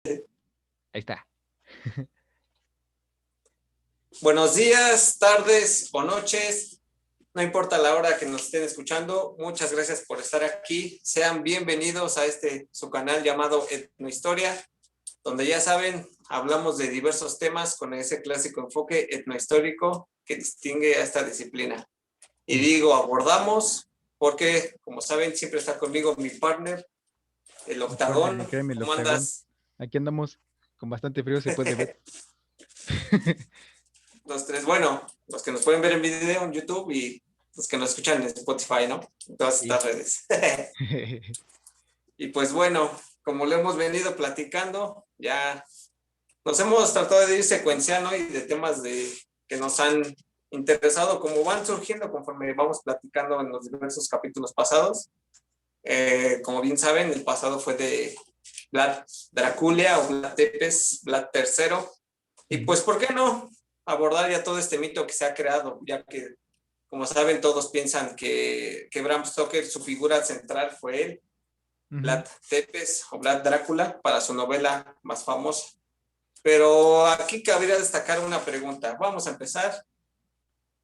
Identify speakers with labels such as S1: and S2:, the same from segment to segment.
S1: Ahí está.
S2: Buenos días, tardes o noches, no importa la hora que nos estén escuchando, muchas gracias por estar aquí. Sean bienvenidos a su canal llamado Etnohistoria, donde ya saben, hablamos de diversos temas con ese clásico enfoque etnohistórico que distingue a esta disciplina. Y digo abordamos porque, como saben, siempre está conmigo mi partner, el Octagón.
S1: Créeme, el
S2: ¿Cómo
S1: Octagón.
S2: andas?
S1: Aquí andamos con bastante frío, se puede ver.
S2: Los tres, bueno, los que nos pueden ver en video en YouTube y los que nos escuchan en Spotify, ¿no? En todas
S1: Sí.
S2: estas redes. Y pues bueno, como lo hemos venido platicando, ya nos hemos tratado de ir secuenciando y de temas que nos han interesado, como van surgiendo conforme vamos platicando en los diversos capítulos pasados. Como bien saben, el pasado fue de Vlad Draculia o Vlad Tepes, Vlad III. Y pues, ¿por qué no abordar ya todo este mito que se ha creado? Ya que, como saben, todos piensan que Bram Stoker, su figura central fue él, Vlad Tepes o Vlad Drácula, para su novela más famosa. Pero aquí cabría destacar una pregunta. Vamos a empezar.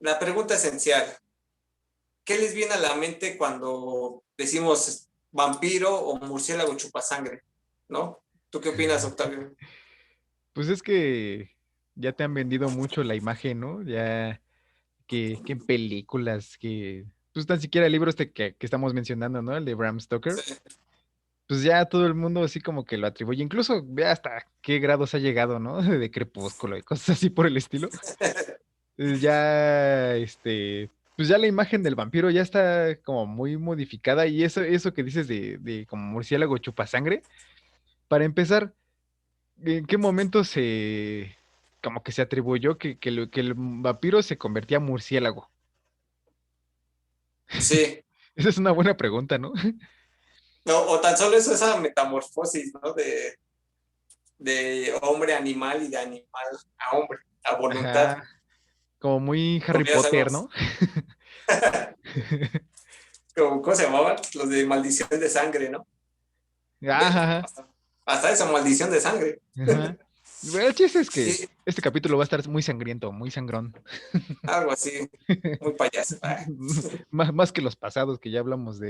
S2: La pregunta esencial. ¿Qué les viene a la mente cuando decimos vampiro o murciélago chupasangre? ¿No? ¿Tú qué opinas, Octavio?
S1: Pues es que ya te han vendido mucho la imagen, ¿no? Ya que en películas, que pues tan siquiera el libro que estamos mencionando, ¿no? El de Bram Stoker.
S2: Sí.
S1: Pues ya todo el mundo así como que lo atribuye. Incluso ve hasta qué grados ha llegado, ¿no? De Crepúsculo y cosas así por el estilo. Ya, pues ya la imagen del vampiro ya está como muy modificada y eso que dices de como murciélago chupasangre, para empezar, ¿en qué momento como que se atribuyó que el vampiro se convertía en murciélago?
S2: Sí.
S1: Esa es una buena pregunta, ¿no?
S2: No, o tan solo eso, esa metamorfosis, ¿no? De hombre a animal y de animal a hombre, a voluntad.
S1: Ajá, como muy
S2: Como
S1: Harry
S2: ya
S1: Potter,
S2: sabemos.
S1: ¿no?
S2: ¿Cómo se llamaban? Los de maldición de sangre, ¿no?
S1: Ajá,
S2: Hasta esa maldición de sangre.
S1: ajá. Bueno, el chiste es que
S2: Sí,
S1: este capítulo va a estar muy sangriento, muy sangrón.
S2: algo así, muy payaso.
S1: Más que los pasados que ya hablamos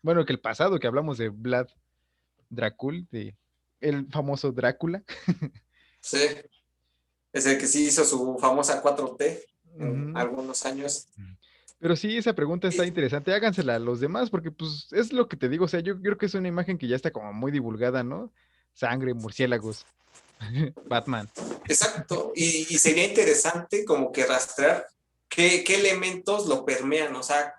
S1: bueno, que el pasado que hablamos de Vlad Dracul, de el famoso Drácula.
S2: Sí, es el que sí hizo su famosa 4T en
S1: Ujú.
S2: algunos años.
S1: Pero sí, esa pregunta está
S2: Y,
S1: interesante. Hágansela a los demás, porque pues es lo que te digo. O sea, yo creo que es una imagen que ya está como muy divulgada, ¿no? Sangre, murciélagos, Batman.
S2: exacto, y sería interesante como que rastrear qué elementos lo permean, o sea,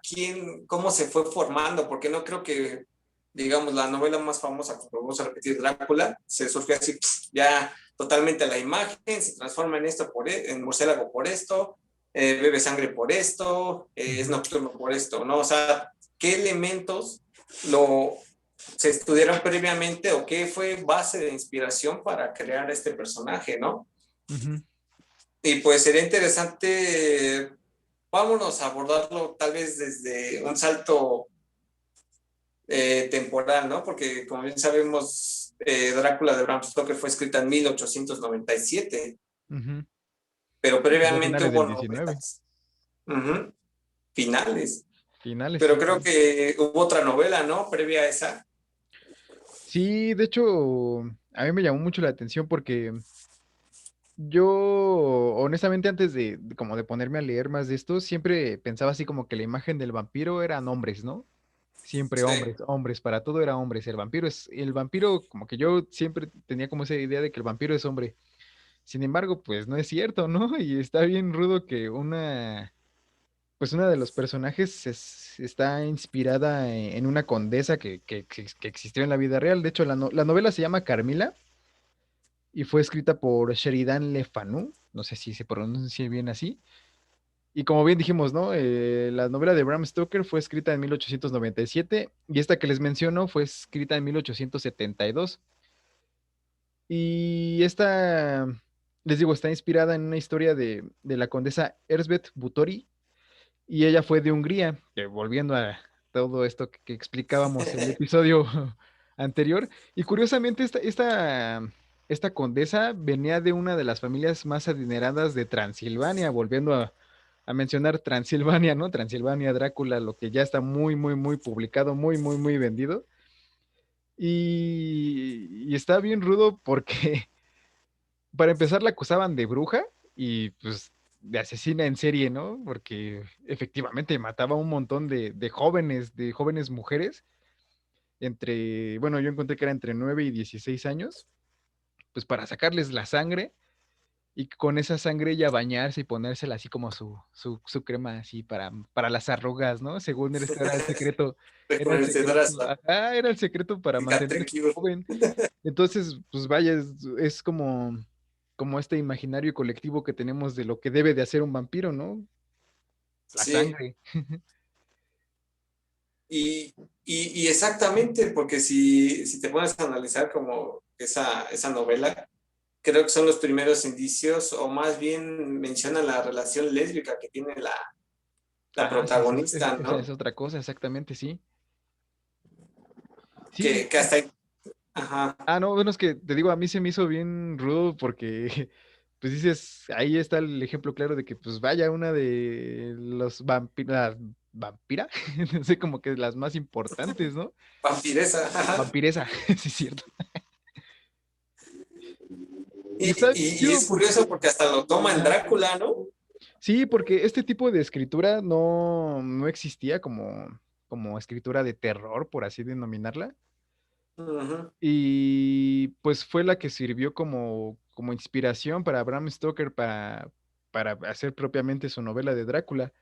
S2: cómo se fue formando, porque no creo que, digamos, la novela más famosa, como vamos a repetir, Drácula, se surge así, ya totalmente a la imagen, se transforma en esto, en murciélago por esto, bebe sangre por esto, es
S1: Ujú,
S2: nocturno por esto, ¿no? O sea, ¿qué elementos lo, se estudiaron previamente o qué fue base de inspiración para crear este personaje, ¿no?
S1: ujú.
S2: Y pues sería interesante, vámonos a abordarlo tal vez desde un salto temporal, ¿no? Porque como bien sabemos, Drácula de Bram Stoker fue escrita en 1897,
S1: Ujú.
S2: pero
S1: Ya
S2: previamente
S1: finales
S2: hubo
S1: del 19,
S2: novelas, uh-huh, finales,
S1: finales,
S2: pero
S1: sí,
S2: creo
S1: sí.
S2: que hubo otra novela, ¿no? Previa a esa.
S1: Sí, de hecho, a mí me llamó mucho la atención porque yo, honestamente, antes como de ponerme a leer más de esto, siempre pensaba así como que la imagen del vampiro eran hombres, ¿no? Siempre
S2: Sí,
S1: hombres, hombres, para todo era hombres. El vampiro, como que yo siempre tenía como esa idea de que el vampiro es hombre. Sin embargo, pues no es cierto, ¿no? Y está bien rudo que pues una de los personajes está inspirada en una condesa que existió en la vida real. De hecho, la novela se llama Carmila y fue escrita por Sheridan Le Fanu, no sé si se pronuncia bien así. Y como bien dijimos, ¿no? La novela de Bram Stoker fue escrita en 1897 y esta que les menciono fue escrita en 1872. Y esta, les digo, está inspirada en una historia de la condesa Erzsébet Báthory y ella fue de Hungría, que volviendo a todo esto que explicábamos el episodio anterior. Y curiosamente, esta condesa venía de una de las familias más adineradas de Transilvania, volviendo a mencionar Transilvania, ¿no? Transilvania, Drácula, lo que ya está muy, muy, muy publicado, muy, muy, muy vendido. Y está bien rudo porque, para empezar, la acusaban de bruja y pues de asesina en serie, ¿no? Porque efectivamente mataba un montón de jóvenes mujeres entre, bueno, yo encontré que era entre 9 y 16 años, pues para sacarles la sangre y con esa sangre ella bañarse y ponérsela así como su crema así para las arrugas, ¿no? Según él, este
S2: Rejuvenecedora
S1: era el secreto para mantenerse
S2: Cicatricure.
S1: joven. Entonces, pues vaya, es como este imaginario colectivo que tenemos de lo que debe de hacer un vampiro, ¿no? La
S2: Sí,
S1: sangre.
S2: y, y exactamente, porque si te pones a analizar como esa novela, creo que son los primeros indicios, o más bien mencionan la relación lésbica que tiene la
S1: Ah, sí,
S2: protagonista,
S1: esa es
S2: ¿no?
S1: otra cosa, exactamente, sí. Sí,
S2: Que hasta ahí, ajá,
S1: no, bueno, es que te digo, a mí se me hizo bien rudo porque, pues dices, ahí está el ejemplo claro de que, pues vaya, una de los vampiras, vampira, no sé, como que las más importantes, ¿no?
S2: vampiresa, ajá.
S1: Vampiresa, sí es cierto.
S2: Y,
S1: Y está
S2: y
S1: chido
S2: es
S1: porque,
S2: curioso porque hasta lo toma en Drácula, ¿no?
S1: sí, porque este tipo de escritura no existía como escritura de terror, por así denominarla.
S2: Ujú.
S1: Y pues fue la que sirvió como inspiración para Bram Stoker para hacer propiamente su novela de Drácula.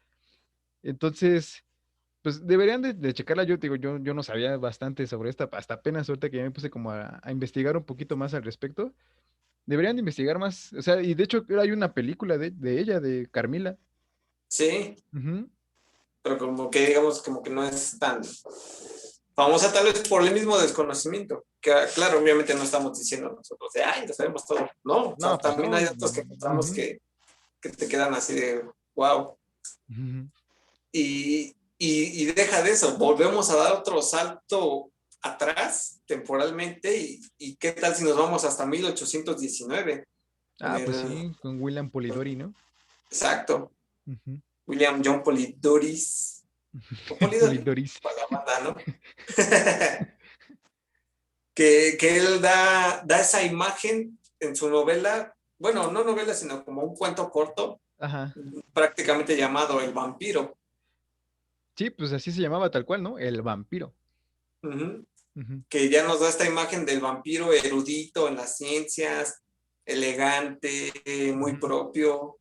S1: Entonces, pues deberían de checarla. Yo te digo, yo no sabía bastante sobre esta, hasta apenas ahorita que ya me puse como a investigar un poquito más al respecto. Deberían de investigar más, o sea, y de hecho hay una película de ella, de Carmila.
S2: Sí,
S1: Ujú.
S2: pero como que digamos, como que no es tan famosa tal vez por el mismo desconocimiento. Que claro, obviamente no estamos diciendo nosotros de, ay, lo sabemos todo. No, o sea,
S1: No, pues
S2: también
S1: no.
S2: hay datos que encontramos
S1: Ujú,
S2: que te quedan así de, wow.
S1: ujú.
S2: Y deja de eso, volvemos a dar otro salto atrás temporalmente y qué tal si nos vamos hasta 1819 en
S1: Ah, pues
S2: el
S1: sí, con William Polidori, ¿no?
S2: exacto,
S1: Ujú.
S2: William John Polidoris o Polidori
S1: Polidoris.
S2: para la banda, ¿no? que él da esa imagen en su novela, bueno, no novela, sino como un cuento corto,
S1: Ajá.
S2: prácticamente llamado El vampiro.
S1: Sí, pues así se llamaba tal cual, ¿no? El vampiro.
S2: Uh-huh.
S1: Ujú,
S2: Que ya nos da esta imagen del vampiro erudito en las ciencias, elegante, muy
S1: ujú.
S2: propio,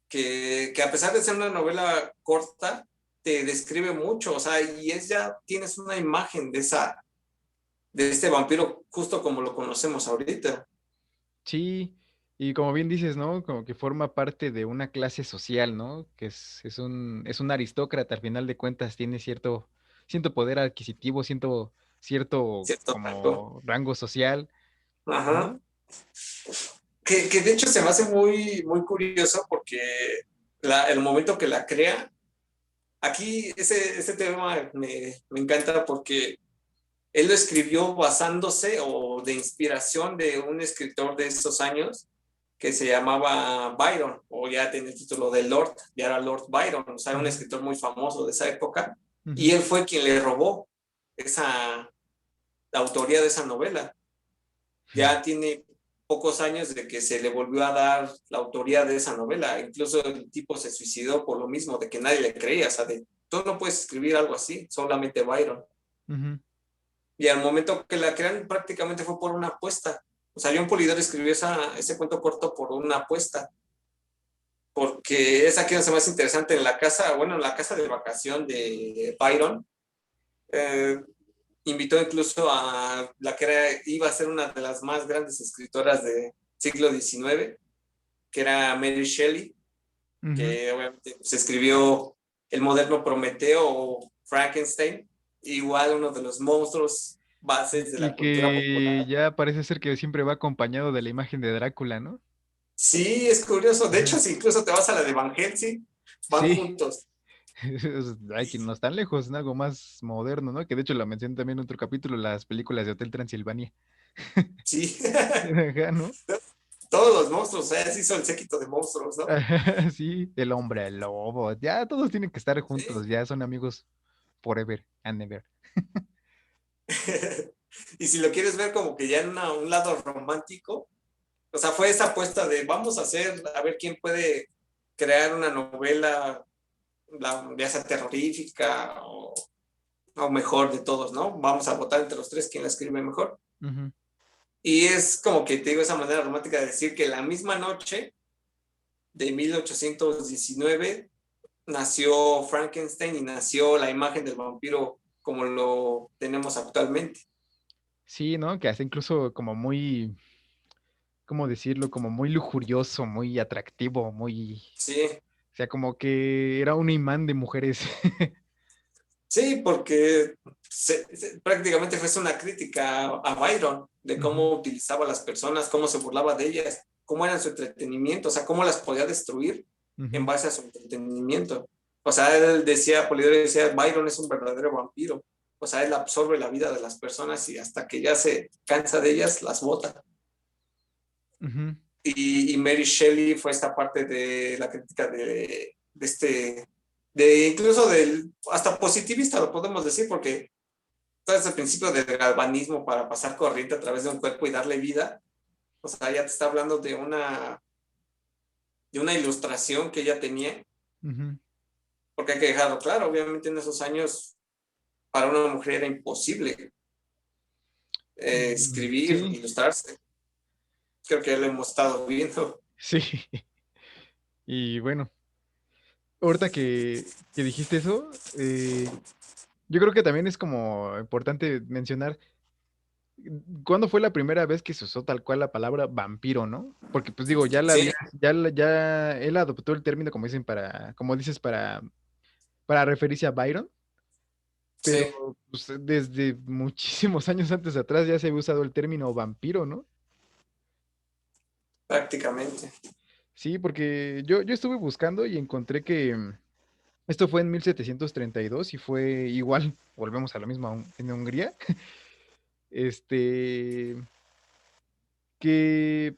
S2: que a pesar de ser una novela corta, te describe mucho, o sea, y es ya tienes una imagen de este vampiro justo como lo conocemos ahorita.
S1: Sí, y como bien dices, ¿no? Como que forma parte de una clase social, ¿no? Que es un aristócrata, al final de cuentas, tiene cierto poder adquisitivo, cierto
S2: ¿Cierto? Tanto.
S1: como rango social,
S2: Ajá.
S1: ¿no?
S2: Que de hecho se me hace muy, muy curioso porque el momento que la crea, aquí ese tema me encanta porque él lo escribió basándose o de inspiración de un escritor de esos años que se llamaba Byron, o ya tiene el título de Lord, ya era Lord Byron, o sea, era un
S1: Ujú,
S2: escritor muy famoso de esa época, y
S1: ujú.
S2: él fue quien le robó esa la autoría de esa novela. Ya tiene pocos años de que se le volvió a dar la autoría de esa novela, incluso el tipo se suicidó por lo mismo, de que nadie le creía, o sea, de, tú no puedes escribir algo así, solamente Byron.
S1: Ujú.
S2: Y al momento que la crean prácticamente fue por una apuesta. O sea, John Polidori escribió ese cuento corto por una apuesta, porque es aquí donde se me hace interesante en la casa, bueno, en la casa de vacación de Byron, eh, invitó incluso a la que iba a ser una de las más grandes escritoras del siglo XIX, que era Mary Shelley,
S1: Ujú.
S2: que obviamente se escribió El moderno Prometeo o Frankenstein, igual uno de los monstruos bases de
S1: Y
S2: la cultura
S1: que
S2: popular.
S1: ya parece ser que siempre va acompañado de la imagen de Drácula, ¿no?
S2: Sí, es curioso. De hecho,
S1: Ujú.
S2: si incluso te vas a la de Van Helsing, van
S1: Sí,
S2: juntos.
S1: hay que no están lejos, en algo más moderno, ¿no? Que de hecho la mencioné también en otro capítulo, las películas de Hotel Transilvania.
S2: Sí.
S1: Ajá, ¿no?
S2: Todos los monstruos, o sea, se hizo el séquito de monstruos, ¿no?
S1: Ajá, sí, el hombre lobo, ya todos tienen que estar
S2: Sí.
S1: juntos, ya son amigos forever and never.
S2: Y si lo quieres ver como que ya en un lado romántico, o sea, fue esa apuesta de vamos a hacer, a ver quién puede crear una novela, ya sea terrorífica o mejor de todos, ¿no? Vamos a votar entre los tres quién la escribe mejor.
S1: Ujú.
S2: Y es como que te digo esa manera romántica de decir que la misma noche de 1819 nació Frankenstein y nació la imagen del vampiro como lo tenemos actualmente.
S1: Sí, ¿no? Que hasta incluso como muy, ¿cómo decirlo? Como muy lujurioso, muy atractivo, muy,
S2: Sí,
S1: o sea, como que era un imán de mujeres.
S2: sí, porque prácticamente fue una crítica a Byron de
S1: Ujú,
S2: cómo utilizaba a las personas, cómo se burlaba de ellas, cómo era su entretenimiento, o sea, cómo las podía destruir en
S1: ujú,
S2: base a su entretenimiento. O sea, él decía, Polidoro decía, Byron es un verdadero vampiro. O sea, él absorbe la vida de las personas y hasta que ya se cansa de ellas, las bota.
S1: ujú.
S2: Y Mary Shelley fue esta parte de la crítica de incluso del, hasta positivista lo podemos decir, porque todo ese principio del galvanismo para pasar corriente a través de un cuerpo y darle vida, o sea, ya te está hablando de una ilustración que ella tenía,
S1: Ujú.
S2: porque hay que dejarlo claro, obviamente en esos años para una mujer era imposible escribir,
S1: Sí,
S2: ilustrarse. Creo que ya lo hemos estado viendo.
S1: sí. Y bueno, ahorita que dijiste eso, yo creo que también es como importante mencionar cuándo fue la primera vez que se usó tal cual la palabra vampiro, ¿no? Porque pues digo, ya la había,
S2: Sí,
S1: ya él adoptó el término, como dicen, como dices, para referirse a Byron,
S2: sí,
S1: pero pues, desde muchísimos años antes atrás ya se había usado el término vampiro, ¿no?
S2: prácticamente.
S1: Sí, porque yo estuve buscando y encontré que esto fue en 1732 y fue igual, volvemos a lo mismo, en Hungría, este, que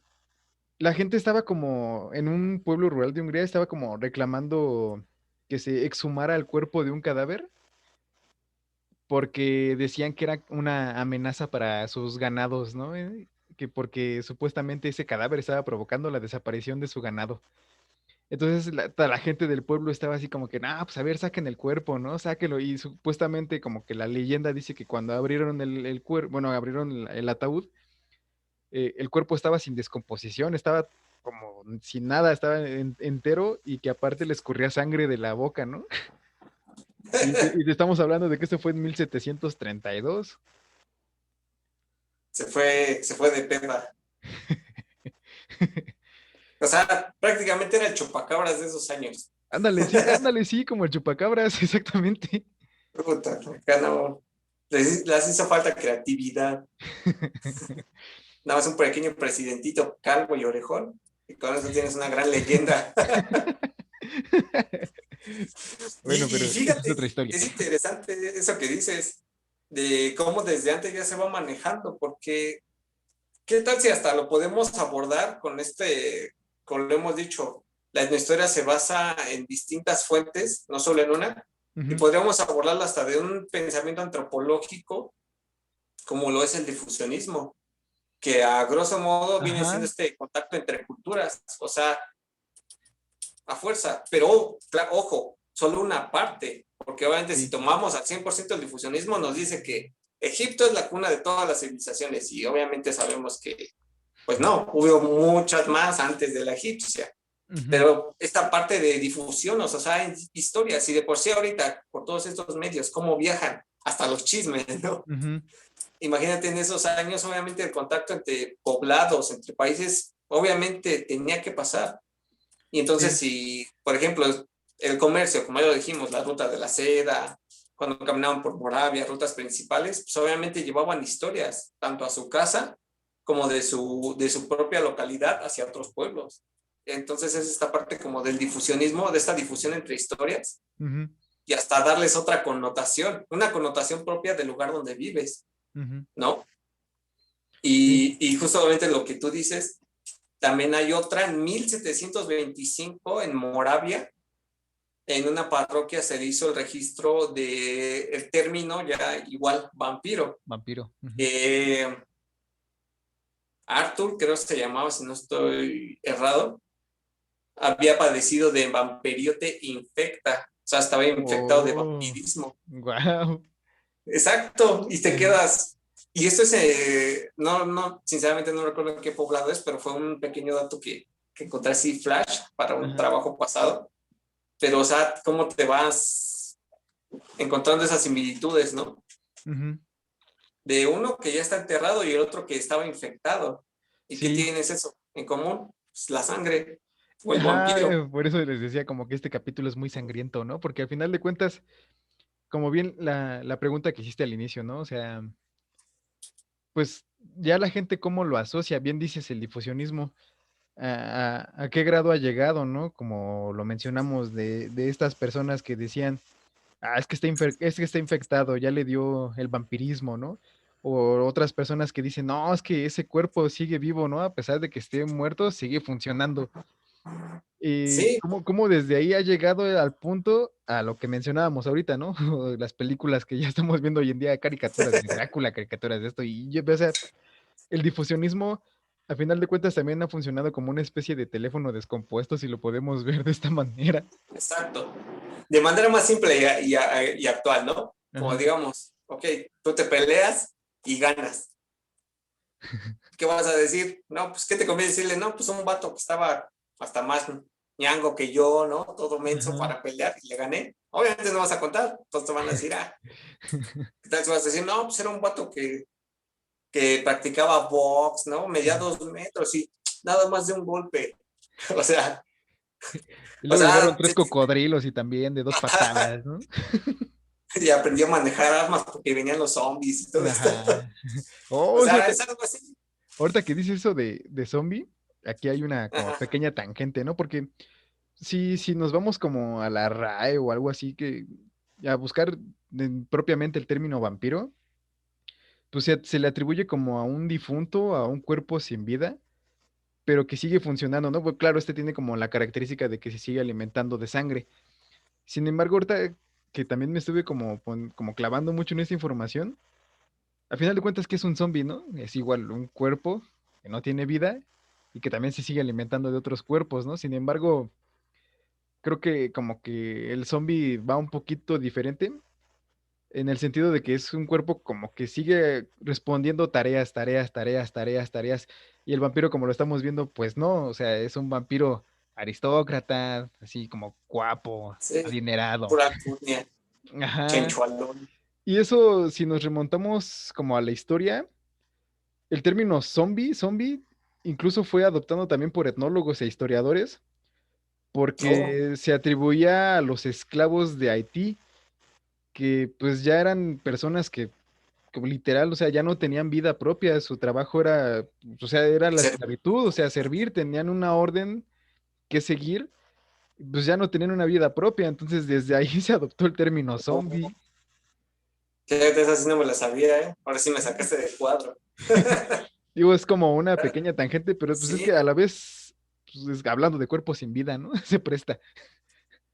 S1: la gente estaba como en un pueblo rural de Hungría, estaba como reclamando que se exhumara el cuerpo de un cadáver porque decían que era una amenaza para sus ganados, ¿no? Que porque supuestamente ese cadáver estaba provocando la desaparición de su ganado. Entonces toda la gente del pueblo estaba así como que, nah, pues a ver, saquen el cuerpo, ¿no? Sáquenlo. Y supuestamente como que la leyenda dice que cuando abrieron el cuerpo, bueno, abrieron el ataúd, el cuerpo estaba sin descomposición, estaba como sin nada, estaba entero y que aparte le escurría sangre de la boca, ¿no? Y te estamos hablando de que esto fue en 1732.
S2: Se fue de pena. O sea, prácticamente era el chupacabras de esos años.
S1: Ándale, sí, como el chupacabras, exactamente.
S2: Puta, acá no. Les hizo falta creatividad. Nada más un pequeño presidentito calvo y orejón. Y con eso tienes una gran leyenda.
S1: Bueno,
S2: Y
S1: pero esa es
S2: fíjate,
S1: otra historia.
S2: es interesante eso que dices, de cómo desde antes ya se va manejando, porque ¿qué tal si hasta lo podemos abordar con como lo hemos dicho, la historia se basa en distintas fuentes, no solo en una, y
S1: Ujú.
S2: podríamos abordarla hasta de un pensamiento antropológico, como lo es el difusionismo, que a grosso modo viene siendo
S1: Ajá,
S2: este contacto entre culturas, o sea, a fuerza, pero ojo, solo una parte, porque obviamente si
S1: sí.
S2: tomamos al 100% el difusionismo nos dice que Egipto es la cuna de todas las civilizaciones y obviamente sabemos que, pues no, hubo muchas más antes de la egipcia,
S1: Ujú,
S2: pero esta parte de difusión, o sea, hay historias y de por sí ahorita, por todos estos medios, cómo viajan, hasta los chismes, ¿no?
S1: ujú,
S2: Imagínate en esos años, obviamente el contacto entre poblados, entre países, obviamente tenía que pasar. Y entonces,
S1: sí.
S2: si, por ejemplo, el comercio, como ya lo dijimos, la ruta de la seda, cuando caminaban por Moravia, rutas principales, pues obviamente llevaban historias, tanto a su casa como de su propia localidad hacia otros pueblos. Entonces es esta parte como del difusionismo, de esta difusión entre historias
S1: Ujú,
S2: y hasta darles otra connotación, una connotación propia del lugar donde vives,
S1: ujú.
S2: ¿no?
S1: Sí.
S2: Y justamente lo que tú dices, también hay otra en 1725 en Moravia, en una parroquia se hizo el registro del término ya igual vampiro.
S1: Vampiro. Ujú.
S2: Eh, Arthur, creo que se llamaba, si no estoy errado, había padecido de vamperiote infecta, o sea, estaba infectado de
S1: Oh,
S2: vampirismo.
S1: wow.
S2: Exacto, y te quedas. Y esto es, no, sinceramente no recuerdo qué poblado es, pero fue un pequeño dato que encontré así flash para un
S1: Ajá.
S2: trabajo pasado. Pero, o sea, cómo te vas encontrando esas similitudes, ¿no?
S1: Ujú.
S2: De uno que ya está enterrado y el otro que estaba infectado. ¿Y qué
S1: Sí.
S2: tienes eso en común? Pues la sangre o el
S1: Ajá,
S2: vampiro.
S1: por eso les decía como que este capítulo es muy sangriento, ¿no? Porque al final de cuentas, como bien la pregunta que hiciste al inicio, ¿no? O sea, pues ya la gente cómo lo asocia, bien dices el difusionismo, a qué grado ha llegado, ¿no? Como lo mencionamos de estas personas que decían, ah, es que está infectado, ya le dio el vampirismo, ¿no? O otras personas que dicen, no, es que ese cuerpo sigue vivo, ¿no? A pesar de que esté muerto, sigue funcionando. Y
S2: Sí,
S1: cómo desde ahí ha llegado al punto a lo que mencionábamos ahorita, ¿no? Las películas que ya estamos viendo hoy en día, caricaturas de Drácula, caricaturas de esto, y yo, o sea, el difusionismo, a final de cuentas, también ha funcionado como una especie de teléfono descompuesto, si lo podemos ver de esta manera.
S2: exacto. De manera más simple y actual, ¿no? Como
S1: Ajá,
S2: digamos, ok, tú te peleas y ganas. ¿Qué vas a decir? No, pues, ¿qué te conviene decirle? No, pues un vato que estaba hasta más ñango que yo, ¿no? Todo menso
S1: ajá.
S2: para pelear y le gané. Obviamente no vas a contar, entonces te van a decir, ¿qué tal si vas a decir? No, pues era un vato que practicaba box, ¿no? Medía 2 metros y nada más de un golpe. O sea,
S1: Y
S2: o
S1: luego llegaron
S2: sea,
S1: tres cocodrilos y también de dos patadas, ¿no?
S2: y aprendió a manejar armas porque venían los zombies y todo esto.
S1: Ajá.
S2: O
S1: Oh,
S2: sea,
S1: fíjate,
S2: es algo así.
S1: ahorita que dices eso de zombie, aquí hay una como
S2: Ajá.
S1: pequeña tangente, ¿no? Porque si nos vamos como a la RAE o algo así, que a buscar propiamente el término vampiro, pues se le atribuye como a un difunto, a un cuerpo sin vida, pero que sigue funcionando, ¿no? Pues claro, este tiene como la característica de que se sigue alimentando de sangre. Sin embargo, ahorita que también me estuve como clavando mucho en esta información, al final de cuentas, ¿qué es un zombie, no? Es igual un cuerpo que no tiene vida y que también se sigue alimentando de otros cuerpos, ¿no? Sin embargo, creo que como que el zombie va un poquito diferente en el sentido de que es un cuerpo como que sigue respondiendo tareas, tareas, tareas, tareas, tareas. Y el vampiro, como lo estamos viendo, pues no, o sea, es un vampiro aristócrata, así como guapo,
S2: Sí,
S1: adinerado.
S2: pura cuña,
S1: Ajá.
S2: chenchualón.
S1: Y eso, si nos remontamos como a la historia, el término zombie, incluso fue adoptado también por etnólogos e historiadores,
S2: No,
S1: porque se atribuía a los esclavos de Haití, que pues ya eran personas que como literal, o sea, ya no tenían vida propia, su trabajo era, o sea, era la esclavitud, o sea, servir, tenían una orden que seguir, pues ya no tenían una vida propia, entonces desde ahí se adoptó el término zombie.
S2: fíjate, esa sí no me la sabía, ¿eh? Ahora sí me sacaste del cuadro.
S1: Digo, es como una pequeña tangente, pero pues es que
S2: Sí,
S1: a la vez, pues, hablando de cuerpos sin vida, ¿no? Se presta.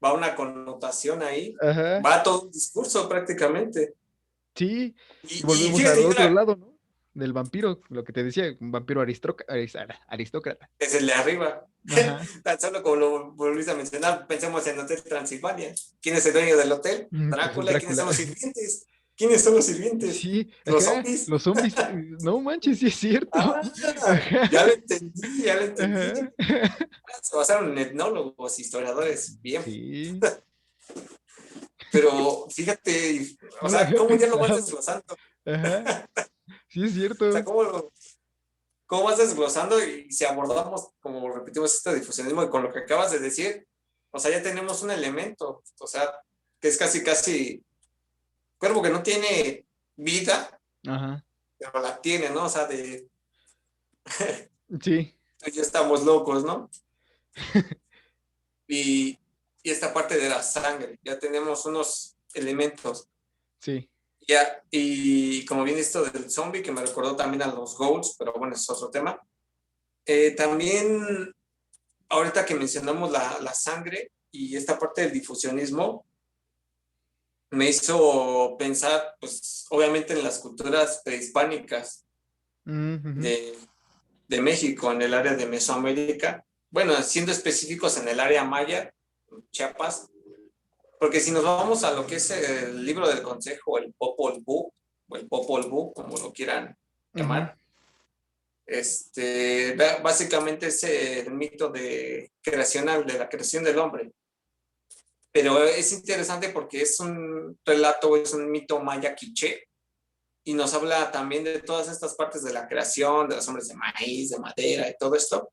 S2: va una connotación ahí,
S1: Ajá,
S2: va todo un discurso prácticamente.
S1: sí, y
S2: Y
S1: volvemos al
S2: fíjate,
S1: otro
S2: mira,
S1: lado, ¿no? Del vampiro, lo que te decía, un vampiro aristócrata.
S2: es el de arriba.
S1: Ajá.
S2: Tan solo como lo volviste a mencionar, pensemos en Hotel Transilvania. ¿Quién es el dueño del hotel?
S1: Pues el
S2: Drácula. ¿Y quiénes
S1: Drácula.
S2: son los sirvientes? ¿Quiénes son los sirvientes?
S1: Sí,
S2: Los
S1: ajá,
S2: zombies.
S1: los zombies, no manches, sí es cierto.
S2: Ah,
S1: Ajá,
S2: ya lo entendí, ya lo entendí.
S1: ajá.
S2: Se basaron en etnólogos, historiadores, bien.
S1: Sí,
S2: Pero fíjate, o
S1: no lo
S2: sea,
S1: había
S2: ¿cómo ya lo vas
S1: pensado.
S2: desglosando?
S1: Ajá, sí es
S2: O sea,
S1: cierto.
S2: ¿cómo vas desglosando? Y si abordamos, como repetimos, este difusionismo y con lo que acabas de decir, o sea, ya tenemos un elemento, o sea, que es casi, casi cuerpo que no tiene vida,
S1: Ajá,
S2: pero la tiene, ¿no? O sea,
S1: sí,
S2: ya estamos locos, ¿no? Y, y esta parte de la sangre, ya tenemos unos elementos.
S1: sí.
S2: Ya, y como bien esto del zombie, que me recordó también a los Ghouls, pero bueno, es otro tema. También, ahorita que mencionamos la sangre y esta parte del difusionismo, me hizo pensar, pues, obviamente en las culturas prehispánicas
S1: Ujú.
S2: de, de México, en el área de Mesoamérica, bueno, siendo específicos en el área maya, Chiapas, porque si nos vamos a lo que es el libro del consejo, el Popol Vuh, o el Popol Vuh, como lo quieran
S1: Ujú.
S2: llamar, básicamente es el mito de creacional, de la creación del hombre. Pero es interesante porque es un relato, es un mito maya quiché, y nos habla también de todas estas partes de la creación, de los hombres de maíz, de madera y todo esto.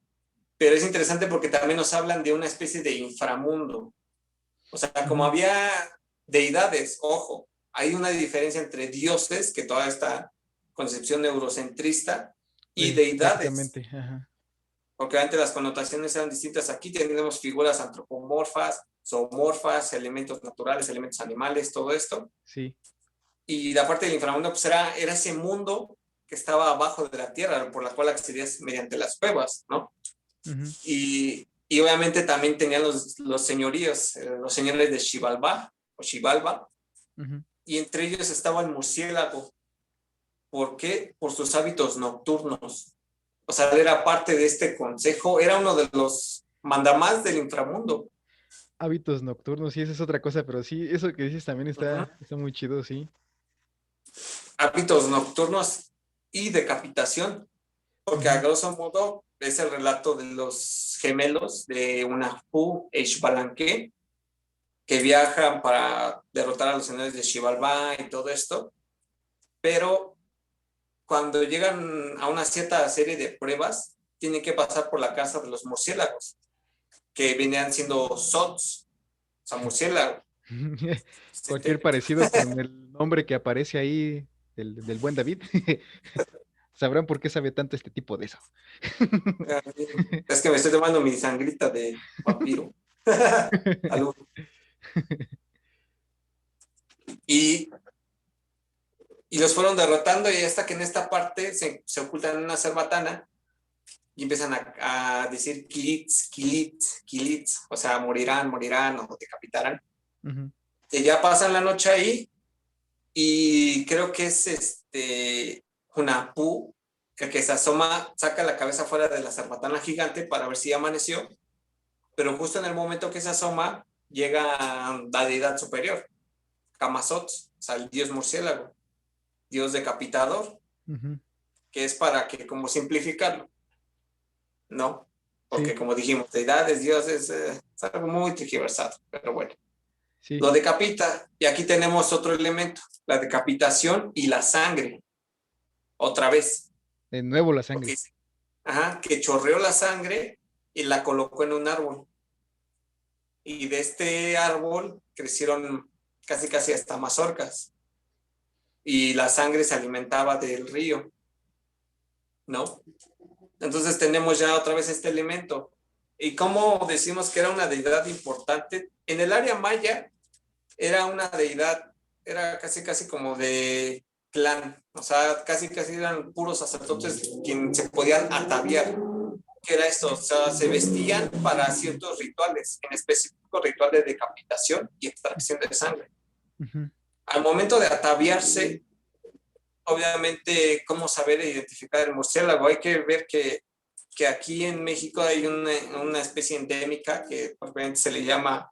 S2: Pero es interesante porque también nos hablan de una especie de inframundo. O sea, como
S1: Ujú.
S2: había deidades, ojo, hay una diferencia entre dioses, que toda esta concepción eurocentrista, y deidades,
S1: Básicamente, ajá.
S2: porque antes las connotaciones eran distintas. Aquí tenemos figuras antropomorfas, zoomorfas, elementos naturales, elementos animales, todo esto.
S1: Sí.
S2: Y la parte del inframundo pues era ese mundo que estaba abajo de la tierra, por la cual accedías mediante las cuevas, ¿no?
S1: Ujú.
S2: Y obviamente también tenían los señoríos, los señores de Xibalbá o Xibalba,
S1: Ujú.
S2: y entre ellos estaba el murciélago. ¿Por qué? Por sus hábitos nocturnos. O sea, él era parte de este consejo, era uno de los mandamás del inframundo.
S1: Hábitos nocturnos, sí, esa es otra cosa, pero sí, eso que dices también
S2: Uh-huh.
S1: está muy chido, sí.
S2: Hábitos nocturnos y decapitación, porque a
S1: Ujú.
S2: grosso modo es el relato de los gemelos de una Hu e Xbalanque que viajan para derrotar a los señores de Xibalbá y todo esto, pero cuando llegan a una cierta serie de pruebas, tienen que pasar por la casa de los murciélagos, que venían siendo sots, o sea, murciélago.
S1: Cualquier parecido con el nombre que aparece ahí del buen David, sabrán por qué sabe tanto este tipo de eso.
S2: Es que me estoy tomando mi sangrita de vampiro. Salud. Y, y los fueron derrotando y hasta que en esta parte se ocultan en una cerbatana y empiezan a decir kilits, kilits, kilits, o sea, morirán, morirán o decapitarán.
S1: Ujú.
S2: Y ya pasan la noche ahí y creo que es Hunapú que se asoma, saca la cabeza fuera de la cerbatana gigante para ver si amaneció, pero justo en el momento que se asoma llega la deidad superior, Kamazot, o sea, el dios murciélago, dios decapitador,
S1: Ujú.
S2: que es para que, como simplificarlo, ¿no?
S1: Sí,
S2: Porque como dijimos, deidades, dioses, es algo muy tergiversado, pero bueno.
S1: sí,
S2: Lo decapita y aquí tenemos otro elemento, la decapitación y la sangre, otra vez,
S1: de nuevo la
S2: porque
S1: sangre.
S2: ajá, que chorreó la sangre y la colocó en un árbol. Y de este árbol crecieron casi casi hasta mazorcas y la sangre se alimentaba del río, ¿no? Entonces tenemos ya otra vez este elemento. ¿Y cómo decimos que era una deidad importante? En el área maya era una deidad, era casi casi como de clan, o sea, casi casi eran puros sacerdotes quienes se podían ataviar. ¿Qué era esto? O sea, se vestían para ciertos rituales, en específico ritual de decapitación y extracción de sangre.
S1: Ujú.
S2: Al momento de ataviarse, obviamente, ¿cómo saber identificar el murciélago? Hay que ver que aquí en México hay una especie endémica que probablemente se le llama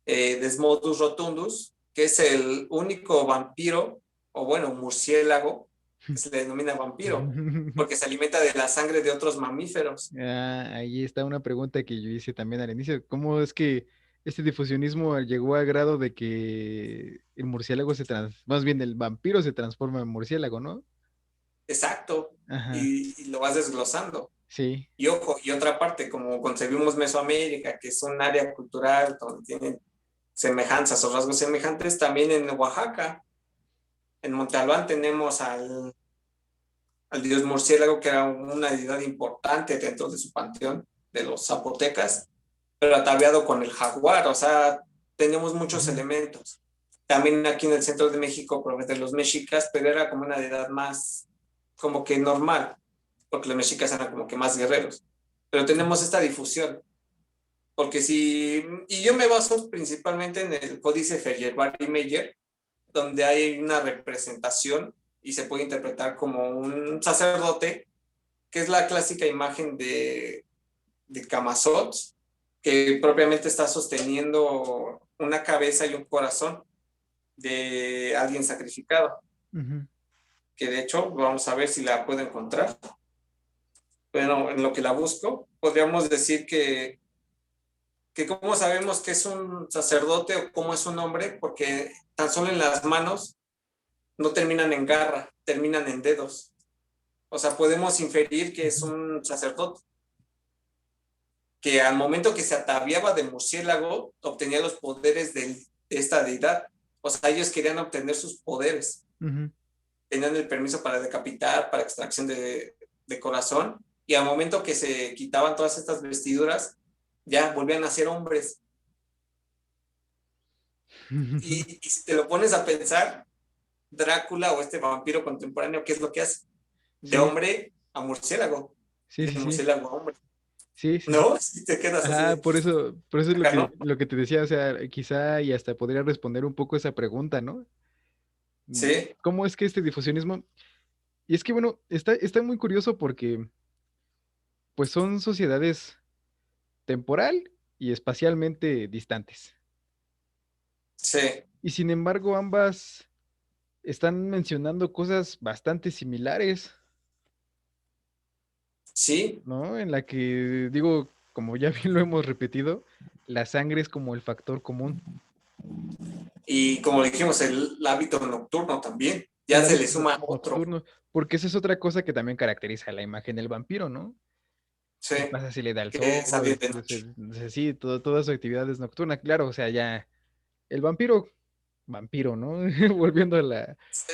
S2: Desmodus rotundus, que es el único vampiro, o bueno, murciélago, que se le denomina vampiro, porque se alimenta de la sangre de otros mamíferos.
S1: Ah, ahí está una pregunta que yo hice también al inicio. ¿Cómo es que este difusionismo llegó al grado de que el murciélago más bien el vampiro se transforma en murciélago, ¿no?
S2: Exacto,
S1: Ajá,
S2: y lo vas desglosando.
S1: sí.
S2: Y ojo, y otra parte, como concebimos Mesoamérica, que es un área cultural donde tienen semejanzas o rasgos semejantes, también en Oaxaca, en Monte Albán tenemos al dios murciélago, que era una deidad importante dentro de su panteón de los zapotecas, pero ataviado con el jaguar, o sea, tenemos muchos
S1: Ujú.
S2: elementos. también aquí en el centro de México, de los mexicas, pero era como una deidad más como que normal, porque los mexicas eran como que más guerreros. Pero tenemos esta difusión, porque y yo me baso principalmente en el códice Feyerabad-Meyer, donde hay una representación y se puede interpretar como un sacerdote, que es la clásica imagen de Camazotz, que propiamente está sosteniendo una cabeza y un corazón de alguien sacrificado.
S1: Uh-huh.
S2: Que de hecho, vamos a ver si la puedo encontrar. Bueno, en lo que la busco, podríamos decir que cómo sabemos que es un sacerdote o cómo es un hombre, porque tan solo en las manos no terminan en garra, terminan en dedos. O sea, podemos inferir que es un sacerdote, que al momento que se ataviaba de murciélago, obtenía los poderes de esta deidad. O sea, ellos querían obtener sus poderes. Uh-huh. Tenían el permiso para decapitar, para extracción de corazón, y al momento que se quitaban todas estas vestiduras, ya volvían a ser hombres. Y si te lo pones a pensar, Drácula o este vampiro contemporáneo, ¿qué es lo que hace? De hombre a murciélago.
S1: Sí,
S2: de murciélago a hombre.
S1: Sí, sí.
S2: ¿No? Si te quedas así.
S1: Ah, por eso es lo que te decía, o sea, quizá y hasta podría responder un poco esa pregunta, ¿no?
S2: Sí.
S1: ¿Cómo es que este difusionismo? Y es que, bueno, está muy curioso porque, pues son sociedades temporal y espacialmente distantes.
S2: Sí.
S1: Y sin embargo, ambas están mencionando cosas bastante similares.
S2: Sí.
S1: ¿No? En la que, digo, como ya bien lo hemos repetido, la sangre es como el factor común.
S2: Y como dijimos, el hábito nocturno también. Ya se le suma otro.
S1: Nocturno, porque esa es otra cosa que también caracteriza la imagen del vampiro, ¿no?
S2: Sí.
S1: ¿Qué pasa si le da el
S2: Que
S1: sol?
S2: salir de noche.
S1: Sí, toda su actividad es nocturna, claro, o sea, ya el vampiro, ¿no? Volviendo a las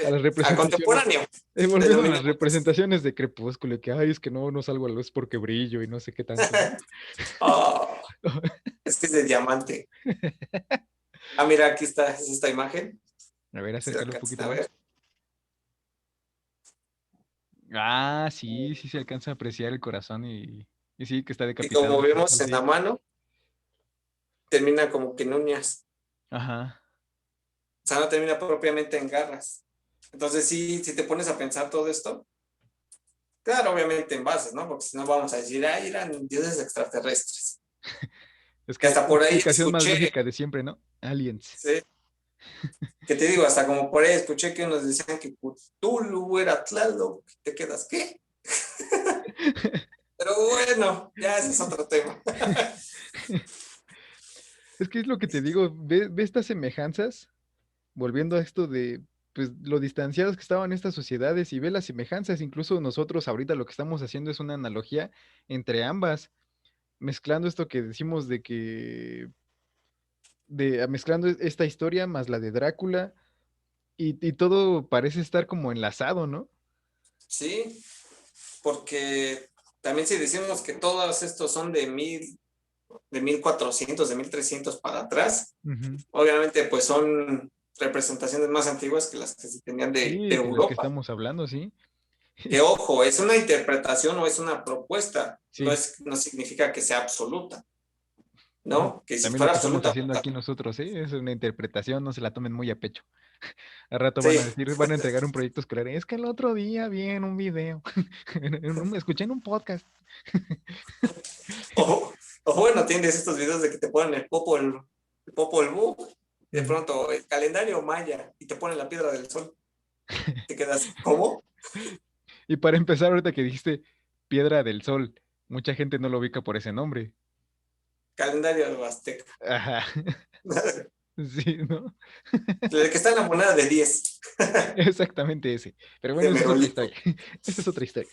S2: A
S1: representaciones.
S2: contemporáneo.
S1: Volviendo a las representaciones de Crepúsculo, que ay, es que no salgo a la luz porque brillo y no sé qué tanto, ¿no?
S2: Oh, es que es de diamante. Ah, mira, aquí está, es esta imagen.
S1: A ver, acércalo un poquito
S2: más.
S1: Ah, sí se alcanza a apreciar el corazón y sí, que está
S2: Y
S1: decapitado.
S2: como vemos
S1: Sí.
S2: en la mano, termina como que en uñas.
S1: Ajá.
S2: O sea, no termina propiamente en garras. Entonces, sí, si te pones a pensar todo esto, claro, obviamente en bases, ¿no? Porque si no vamos a decir, ah, eran dioses extraterrestres.
S1: Es
S2: Que
S1: que
S2: hasta por ahí
S1: explicación más
S2: escuché,
S1: lógica de siempre, ¿no? Aliens.
S2: ¿sí? Que te digo, hasta como por ahí escuché que nos decían que Cthulhu era Tlaloc, te quedas, ¿qué? Pero bueno, ya ese es otro tema.
S1: Es que es lo que te digo, ve estas semejanzas, volviendo a esto de pues lo distanciados que estaban estas sociedades y ve las semejanzas, incluso nosotros ahorita lo que estamos haciendo es una analogía entre ambas, mezclando esto que decimos de que mezclando esta historia más la de Drácula y todo parece estar como enlazado, ¿no?
S2: Sí, porque también si decimos que todos estos son de 1400, de 1300 para atrás, obviamente pues son representaciones más antiguas que las que se tenían de
S1: Sí, de las que
S2: Europa.
S1: estamos hablando, sí.
S2: Que ojo, es una interpretación o es una propuesta,
S1: Sí.
S2: no significa que sea absoluta, ¿no? Que si
S1: También lo
S2: fuera
S1: que estamos
S2: absoluta.
S1: haciendo aquí nosotros, ¿sí? Es una interpretación, no se la tomen muy a pecho. Al rato
S2: Sí.
S1: van a decir, van a entregar un proyecto escolar. Es que el otro día vi en un video, escuché en un podcast.
S2: O bueno, tienes estos videos de que te ponen el Popol Vuh, y de pronto el calendario maya y te ponen la piedra del sol. Te quedas, ¿cómo?
S1: Y para empezar, ahorita que dijiste Piedra del Sol, mucha gente no lo ubica por ese nombre.
S2: Calendario azteca.
S1: Ajá. Sí, ¿no?
S2: El que está en la moneda de 10.
S1: Exactamente ese. Pero bueno, esa es otra historia. Esa es otra historia.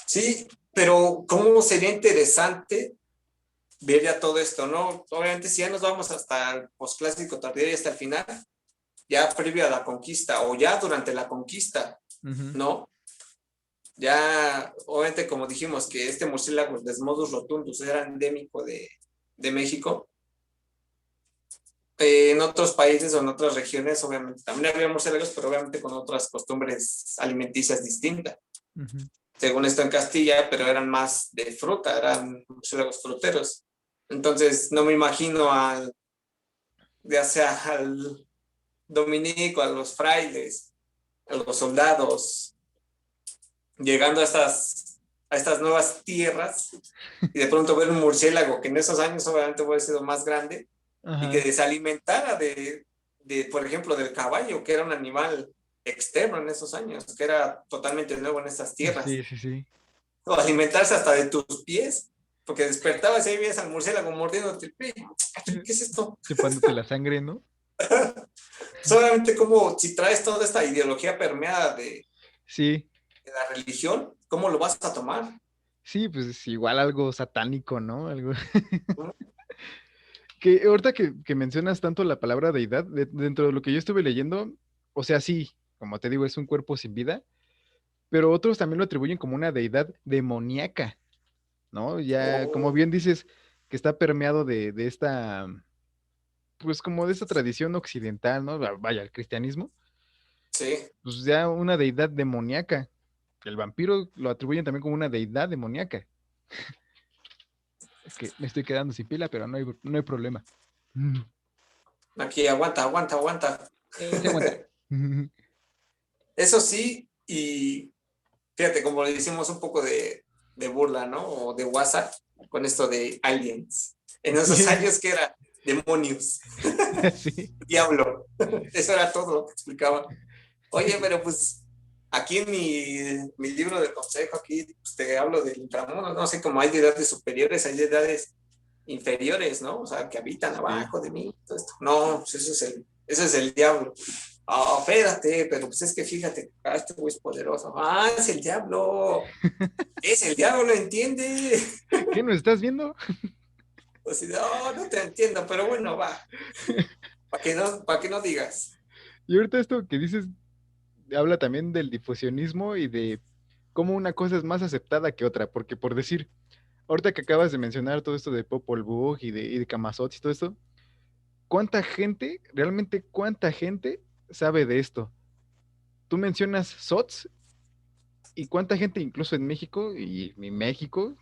S2: Sí, pero ¿cómo sería interesante ver ya todo esto, no? Obviamente, si ya nos vamos hasta el posclásico tardío y hasta el final, ya previo a la conquista o ya durante la conquista, ¿no? Ya, obviamente, como dijimos, que este murciélago Desmodus rotundus era endémico de México. En otros países o en otras regiones, obviamente, también había murciélagos, pero obviamente con otras costumbres alimenticias distintas.
S1: Ujú.
S2: Según esto en Castilla, pero eran más de fruta, eran murciélagos fruteros. Entonces, no me imagino ya sea al dominico, a los frailes, a los soldados, llegando a estas nuevas tierras y de pronto ver un murciélago que en esos años obviamente hubiera sido más grande y
S1: Ajá.
S2: que se alimentara por ejemplo, del caballo, que era un animal externo en esos años, que era totalmente nuevo en estas tierras,
S1: Sí, sí, sí.
S2: o alimentarse hasta de tus pies, porque despertabas y ahí veías al murciélago mordiéndote el pie. ¿Qué es esto?
S1: Chupándote la sangre, ¿no?
S2: Solamente como si traes toda esta ideología permeada
S1: Sí,
S2: de la religión, ¿cómo lo vas a tomar?
S1: sí, pues es igual algo satánico, ¿no? Algo.
S2: ¿No?
S1: Que ahorita que mencionas tanto la palabra deidad, dentro de lo que yo estuve leyendo, o sea, sí, como te digo, es un cuerpo sin vida, pero otros también lo atribuyen como una deidad demoníaca, ¿no? Ya, como
S2: Oh,
S1: bien dices, que está permeado de esta, pues como de esta tradición occidental, ¿no? Vaya, el cristianismo,
S2: sí.
S1: pues ya una deidad demoníaca. El vampiro lo atribuyen también como una deidad demoníaca. Es que me estoy quedando sin pila, pero no hay problema. Mm.
S2: Aquí aguanta, aguanta, aguanta.
S1: Se aguanta.
S2: Eso sí, y fíjate, como le hicimos un poco de burla, ¿no? O de WhatsApp con esto de aliens. En esos años que era demonios,
S1: Sí.
S2: diablo. Eso era todo lo que explicaba. Oye, pero pues aquí en mi libro de consejo, aquí pues, te hablo del inframundo, no sé, como hay deidades superiores, hay deidades inferiores, ¿no? O sea, que habitan
S1: Sí.
S2: abajo de mí, todo esto. No, pues eso es el diablo. Ah, espérate, pero pues es que fíjate, este güey es poderoso. Ah, es el diablo. Es el diablo, lo entiende.
S1: ¿Qué no estás viendo?
S2: O sea, no te entiendo, pero bueno, va. Para que no digas.
S1: Y ahorita esto que dices habla también del difusionismo y de cómo una cosa es más aceptada que otra, porque por decir, ahorita que acabas de mencionar todo esto de Popol Vuh y de Camazotz y todo esto, ¿cuánta gente, realmente cuánta gente sabe de esto? Tú mencionas SOTS y cuánta gente incluso en México y México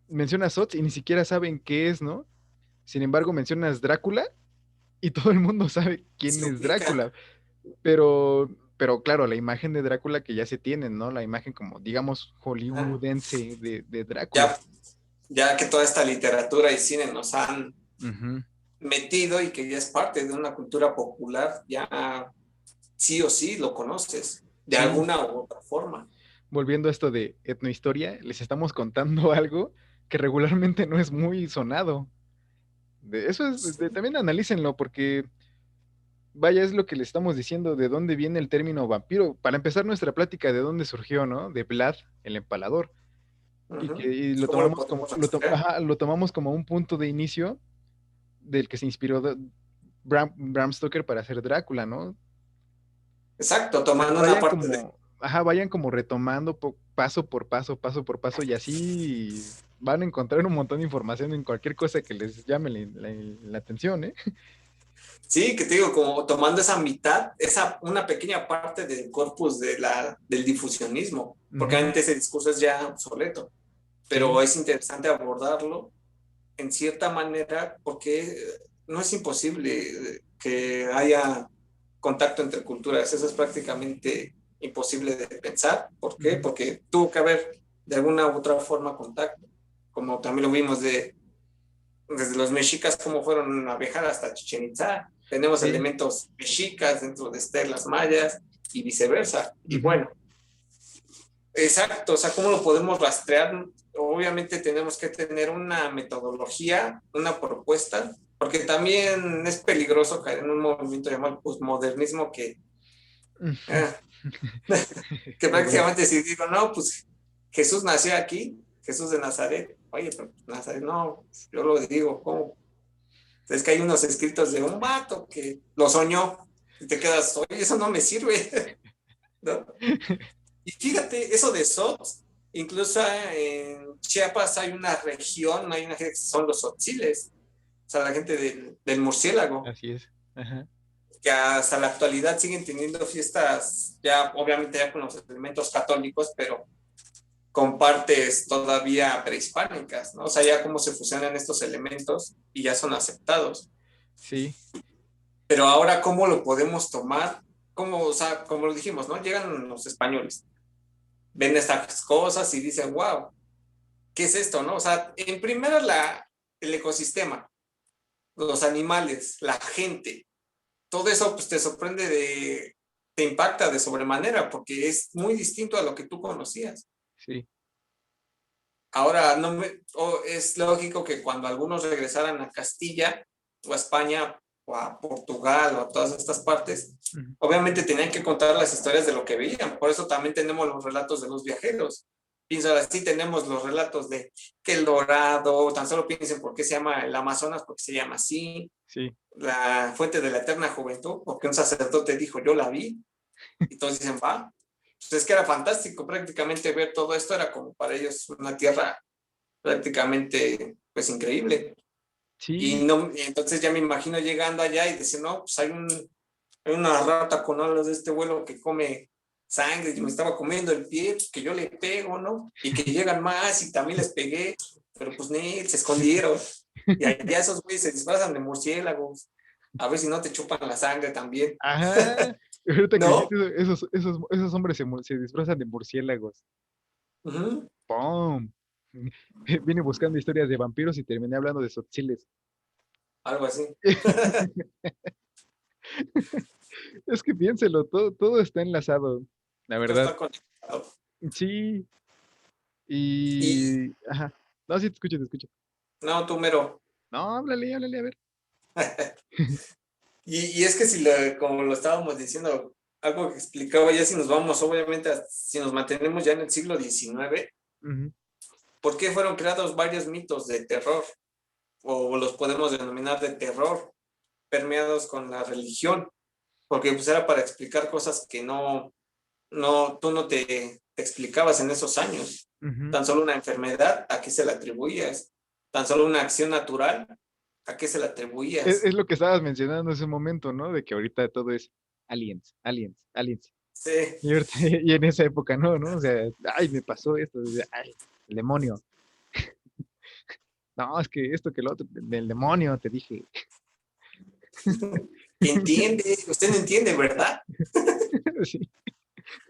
S1: menciona SOTS y ni siquiera saben qué es, ¿no? Sin embargo, mencionas Drácula y todo el mundo sabe quién
S2: Se
S1: es
S2: ubica.
S1: Drácula. Pero claro, la imagen de Drácula que ya se tiene, ¿no? La imagen como, digamos,
S2: Ajá.
S1: hollywoodense de Drácula.
S2: Ya, ya que toda esta literatura y cine nos han
S1: Ujú.
S2: metido y que ya es parte de una cultura popular, ya sí o sí lo conoces, de
S1: Sí,
S2: alguna u otra forma.
S1: volviendo a esto de etnohistoria, les estamos contando algo que regularmente no es muy sonado. Eso es, también analícenlo, porque vaya, es lo que le estamos diciendo, de dónde viene el término vampiro. Para empezar nuestra plática, de dónde surgió, ¿no? De Vlad, el empalador. Y lo
S2: ¿Cómo lo
S1: tomamos como,
S2: podemos rastrear?
S1: lo tomamos como un punto de inicio del que se inspiró Bram Stoker para hacer Drácula, ¿no?
S2: Exacto, tomando una
S1: Vayan
S2: parte de...
S1: como, ajá, vayan como retomando paso por paso, y así van a encontrar un montón de información en cualquier cosa que les llame la atención, ¿eh?
S2: Sí, que te digo, como tomando esa mitad, una pequeña parte del corpus del difusionismo, porque
S1: Ujú.
S2: antes ese discurso es ya obsoleto, pero
S1: Sí.
S2: es interesante abordarlo en cierta manera porque no es imposible que haya contacto entre culturas, eso es prácticamente imposible de pensar. ¿Por qué?
S1: Ujú.
S2: Porque tuvo que haber de alguna u otra forma contacto, como también lo vimos desde los mexicas, cómo fueron a viajar hasta Chichen Itza. Tenemos
S1: Sí.
S2: elementos mexicas dentro de estelas mayas y viceversa. Y
S1: Ujú.
S2: bueno, exacto, o sea, ¿cómo lo podemos rastrear? Obviamente tenemos que tener una metodología, una propuesta, porque también es peligroso caer en un movimiento llamado postmodernismo
S1: Ujú.
S2: eh, que
S1: Igual.
S2: prácticamente si digo, no, pues Jesús nació aquí, Jesús de Nazaret, oye, pero Nazaret, no, yo lo digo, ¿cómo? Es que hay unos escritos de un vato que lo soñó y te quedas, oye, eso no me sirve, ¿no? Y fíjate, eso de SOTS, incluso en Chiapas hay una región, hay una que son los Otziles. sea, la gente del murciélago,
S1: Así es. Ajá.
S2: que hasta la actualidad siguen teniendo fiestas, ya obviamente ya con los elementos católicos, pero con partes todavía prehispánicas, ¿no? O sea, ya cómo se fusionan estos elementos y ya son aceptados.
S1: Sí,
S2: Pero ahora, ¿cómo lo podemos tomar? ¿Cómo, o sea, como lo dijimos, ¿no? Llegan los españoles, ven estas cosas y dicen, wow, ¿qué es esto, no? O sea, en primera el ecosistema, los animales, la gente, todo eso pues te sorprende te impacta de sobremanera porque es muy distinto a lo que tú conocías.
S1: sí,
S2: Ahora, es lógico que cuando algunos regresaran a Castilla o a España o a Portugal o a todas estas partes,
S1: ujú,
S2: obviamente tenían que contar las historias de lo que veían. Por eso también tenemos los relatos de los viajeros. Pienso así, tenemos los relatos de que el Dorado, tan solo piensen por qué se llama el Amazonas, porque se llama así,
S1: sí,
S2: la fuente de la eterna juventud, porque un sacerdote dijo, yo la vi, y todos dicen, va. Pues es que era fantástico, prácticamente ver todo esto era como para ellos una tierra prácticamente pues increíble. Y
S1: sí,
S2: no, entonces ya me imagino llegando allá y decir, no, pues hay una rata con alas de este vuelo que come sangre y me estaba comiendo el pie, que yo le pego, ¿no? Y que llegan más y también les pegué, pero pues ni se escondieron. Y allá esos güeyes se disfrazan de murciélagos, a ver si no te chupan la sangre también,
S1: ajá. Ahorita que
S2: ¿no?
S1: dijiste esos hombres se disfrazan de murciélagos.
S2: Uh -huh.
S1: ¡Pum! Vine buscando historias de vampiros y terminé hablando de Tzotziles.
S2: Algo así.
S1: Es que piénselo, todo está enlazado, la
S2: Todo
S1: verdad.
S2: está conectado.
S1: Sí,
S2: Y
S1: y... Ajá. No, sí, te escucho, te escucho.
S2: no, tú mero.
S1: No, háblale, háblale, a ver.
S2: Y es que si como lo estábamos diciendo, algo que explicaba ya si nos vamos, obviamente, si nos mantenemos ya en el siglo XIX,
S1: Ujú,
S2: ¿por qué fueron creados varios mitos de terror? O los podemos denominar de terror, permeados con la religión, porque pues era para explicar cosas que tú no te explicabas en esos años.
S1: ujú.
S2: Tan solo una enfermedad, ¿a qué se la atribuías? Tan solo una acción natural, ¿a qué se la
S1: Es
S2: atribuías?
S1: lo que estabas mencionando hace un momento, ¿no? De que ahorita todo es aliens, aliens, aliens.
S2: Sí,
S1: Y en esa época no, ¿no? O sea, ay, me pasó esto, ay, el demonio. No, es que esto que lo otro, del demonio, te dije.
S2: entiende, usted no entiende, ¿verdad?
S1: Sí,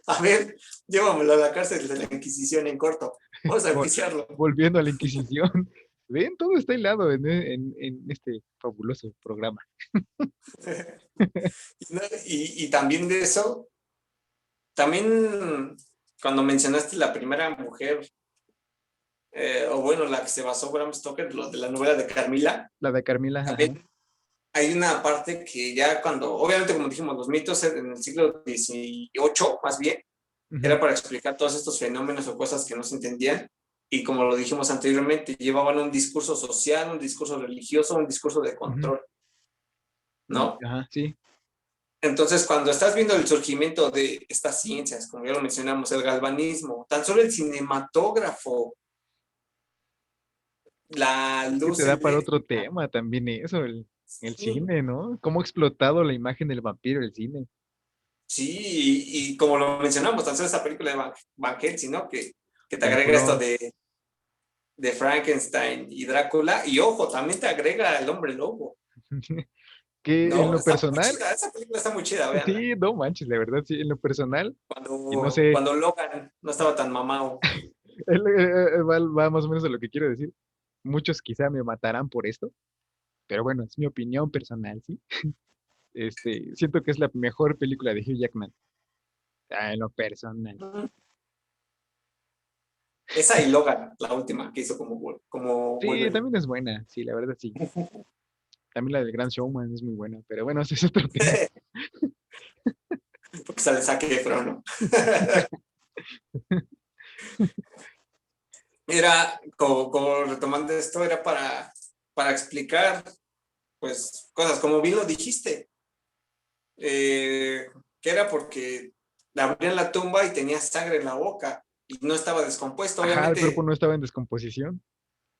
S2: A ver, llévamelo a la cárcel de la Inquisición en corto. Vamos a
S1: vol-
S2: enjuiciarlo.
S1: volviendo a la Inquisición. Ven, todo está hilado en este fabuloso programa.
S2: Y también de eso, también cuando mencionaste la primera mujer, o bueno, la que se basó Bram Stoker, lo de la novela de Carmila,
S1: La de Carmila, ajá.
S2: también hay una parte que ya cuando, obviamente como dijimos, los mitos en el siglo XVIII, más bien,
S1: Ujú,
S2: era para explicar todos estos fenómenos o cosas que no se entendían. Y como lo dijimos anteriormente, llevaban un discurso social, un discurso religioso, un discurso de
S1: ujú.
S2: control, ¿no?
S1: Ajá, sí.
S2: Entonces, cuando estás viendo el surgimiento de estas ciencias, como ya lo mencionamos, el galvanismo, tan solo el cinematógrafo, la
S1: Es que te
S2: luz
S1: da para otro
S2: eléctrica,
S1: tema también eso, el
S2: sí,
S1: cine, ¿no? Cómo ha explotado la imagen del vampiro, el cine.
S2: sí, y como lo mencionamos, tan solo esa película de Van Helsing, ¿no? Que te agrega esto
S1: Drácula.
S2: de Frankenstein y Drácula, y ojo, también te agrega el hombre lobo,
S1: Que en
S2: ¿no?
S1: lo
S2: Está muy
S1: personal,
S2: chida, esa película está muy chida, véanla.
S1: sí, no manches, la verdad, sí, en lo personal, y no sé,
S2: Cuando Logan no estaba tan mamado.
S1: va más o menos a lo que quiero decir. Muchos quizá me matarán por esto, pero bueno, es mi opinión personal, ¿sí? Siento que es la mejor película de Hugh Jackman, en lo personal.
S2: Esa y Logan, la última que hizo como
S1: Sí,
S2: Wolverine.
S1: también es buena, sí, la verdad sí. También la del Gran Showman es muy buena, pero bueno, ese es otro tema.
S2: Porque sale Zac Efron, ¿no? Era, como retomando esto, era para explicar, pues, cosas, como bien lo dijiste, que era porque le abrían la tumba y tenía sangre en la boca y no estaba descompuesto.
S1: Ajá, el cuerpo
S2: Obviamente,
S1: no estaba en descomposición.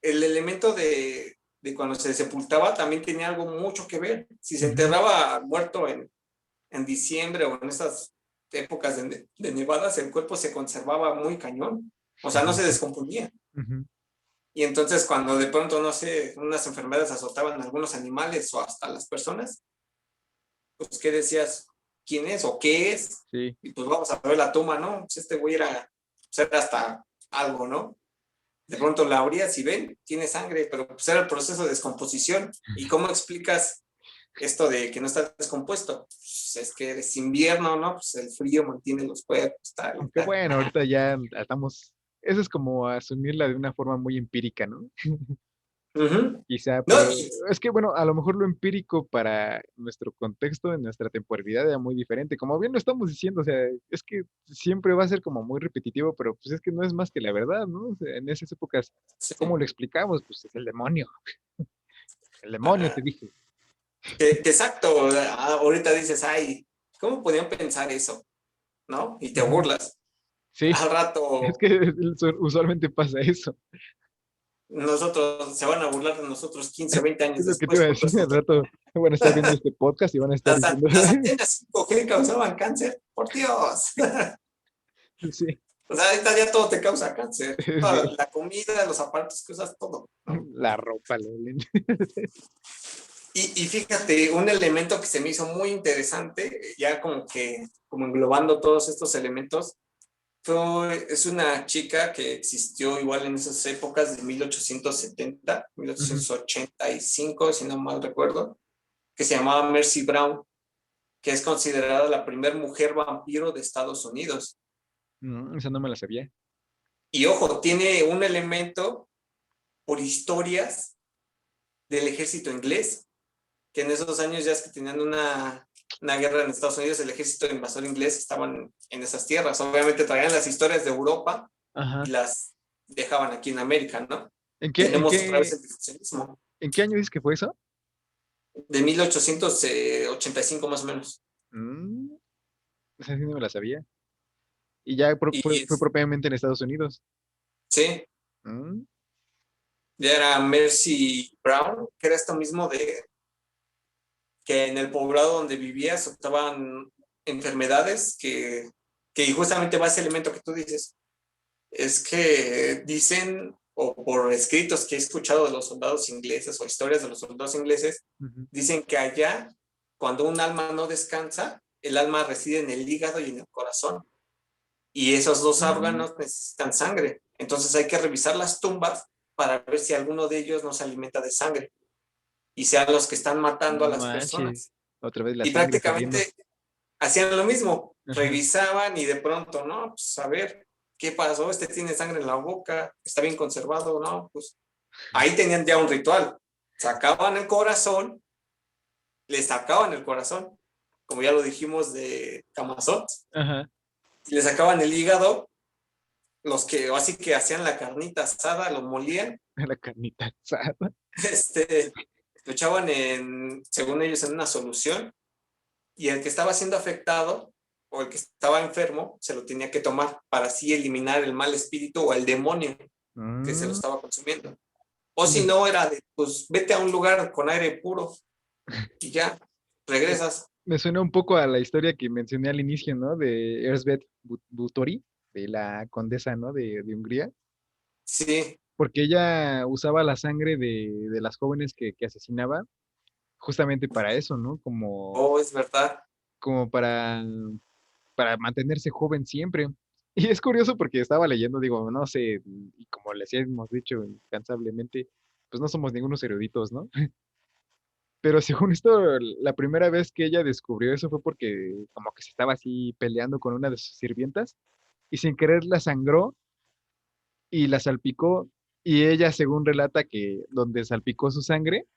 S2: el elemento de de cuando se sepultaba también tenía algo mucho que ver. Si se
S1: Ujú.
S2: enterraba muerto en diciembre o en esas épocas de nevadas, el cuerpo se conservaba muy cañón. O sea, no se descomponía.
S1: Ujú.
S2: Y entonces cuando de pronto, no sé, unas enfermedades azotaban a algunos animales o hasta las personas, pues, ¿qué decías? ¿Quién es o qué es?
S1: Sí.
S2: Y pues vamos a ver la tumba, ¿no? Pues este güey pues era hasta algo, ¿no? De pronto la abrías y ven, tiene sangre, pero pues era el proceso de descomposición. ¿Y cómo explicas esto de que no está descompuesto? Pues es que es invierno, ¿no? Pues el frío mantiene los cuerpos, tal y
S1: Aunque
S2: tal.
S1: bueno, ahorita ya estamos, eso es como asumirla de una forma muy empírica, ¿no?
S2: Uh-huh.
S1: Quizá,
S2: No,
S1: pero es que bueno, a lo mejor lo empírico para nuestro contexto, en nuestra temporalidad era muy diferente. Como bien lo estamos diciendo, o sea, es que siempre va a ser como muy repetitivo, pero pues es que no es más que la verdad, ¿no? O sea, en esas épocas,
S2: sí.
S1: ¿cómo lo explicamos? Pues es el demonio te dije.
S2: Que exacto, ahorita dices, ay, ¿cómo podían pensar eso? ¿No? Y te
S1: Ujú.
S2: burlas.
S1: Sí,
S2: Al
S1: es
S2: rato
S1: que usualmente pasa eso.
S2: nosotros se van a burlar de nosotros 15 o 20
S1: Es
S2: años
S1: lo que te
S2: después
S1: iba a
S2: por todo
S1: decir,
S2: esto.
S1: al rato van a estar viendo este podcast y van a estar diciendo,
S2: Las antenas 5G causaban cáncer, por Dios.
S1: sí,
S2: O sea, ahorita ya todo te causa cáncer. Toda
S1: sí,
S2: la comida, los aparatos que usas, todo, ¿no?
S1: la ropa, lo
S2: Y fíjate, un elemento que se me hizo muy interesante, ya como englobando todos estos elementos, es una chica que existió igual en esas épocas de 1870,
S1: Ujú.
S2: 1885, si no mal recuerdo, que se llamaba Mercy Brown, que es considerada la primera mujer vampiro de Estados Unidos.
S1: Esa no me la sabía.
S2: Y ojo, tiene un elemento por historias del ejército inglés, que en esos años ya es que tenían una guerra en Estados Unidos, el ejército invasor inglés estaban en esas tierras. Obviamente traían las historias de Europa y
S1: Ajá.
S2: las dejaban aquí en América, ¿no?
S1: ¿En qué, en
S2: Tenemos otra vez
S1: qué,
S2: el difusionismo
S1: en qué año dices que fue eso?
S2: de 1885 más o menos.
S1: Mm, Esa sí no me la sabía. Y ya
S2: Y
S1: fue propiamente en Estados Unidos.
S2: sí,
S1: Mm,
S2: ya era Mercy Brown, que era esto mismo de que en el poblado donde vivía estaban enfermedades que justamente va ese elemento que tú dices. Es que dicen, o por escritos que he escuchado de los soldados ingleses o historias de los soldados ingleses,
S1: ujú.
S2: dicen que allá, cuando un alma no descansa, el alma reside en el hígado y en el corazón. Y esos dos
S1: Mm,
S2: órganos necesitan sangre. Entonces hay que revisar las tumbas para ver si alguno de ellos no se alimenta de sangre y sean los que están matando a
S1: no
S2: las
S1: manches.
S2: personas.
S1: Otra vez la
S2: Y
S1: sangre saliendo.
S2: prácticamente hacían lo mismo,
S1: Ajá.
S2: revisaban y de pronto, ¿no? Pues a ver, ¿qué pasó? Este tiene sangre en la boca, está bien conservado, ¿no? Pues ahí tenían ya un ritual. Sacaban el corazón, le sacaban el corazón, como ya lo dijimos de Camazot,
S1: Ajá.
S2: y le sacaban el hígado, los que así que hacían la carnita asada, lo molían,
S1: La carnita asada.
S2: este, lo echaban según ellos, en una solución, y el que estaba siendo afectado o el que estaba enfermo se lo tenía que tomar para así eliminar el mal espíritu o el demonio que se lo
S1: Mm,
S2: estaba consumiendo. O si
S1: me,
S2: no, era de, pues vete a un lugar con aire puro y ya, regresas.
S1: me suena un poco a la historia que mencioné al inicio, ¿no? De Erzsébet Bútori, de la condesa, ¿no? De Hungría.
S2: Sí,
S1: Porque ella usaba la sangre de las jóvenes que asesinaba justamente para eso, ¿no?
S2: oh, es verdad.
S1: Como para mantenerse joven siempre. Y es curioso porque estaba leyendo, digo, no sé, y como les hemos dicho incansablemente, pues no somos ningunos eruditos, ¿no? Pero según esto, la primera vez que ella descubrió eso fue porque como que se estaba así peleando con una de sus sirvientas y sin querer la sangró y la salpicó y ella, según relata que donde salpicó su sangre,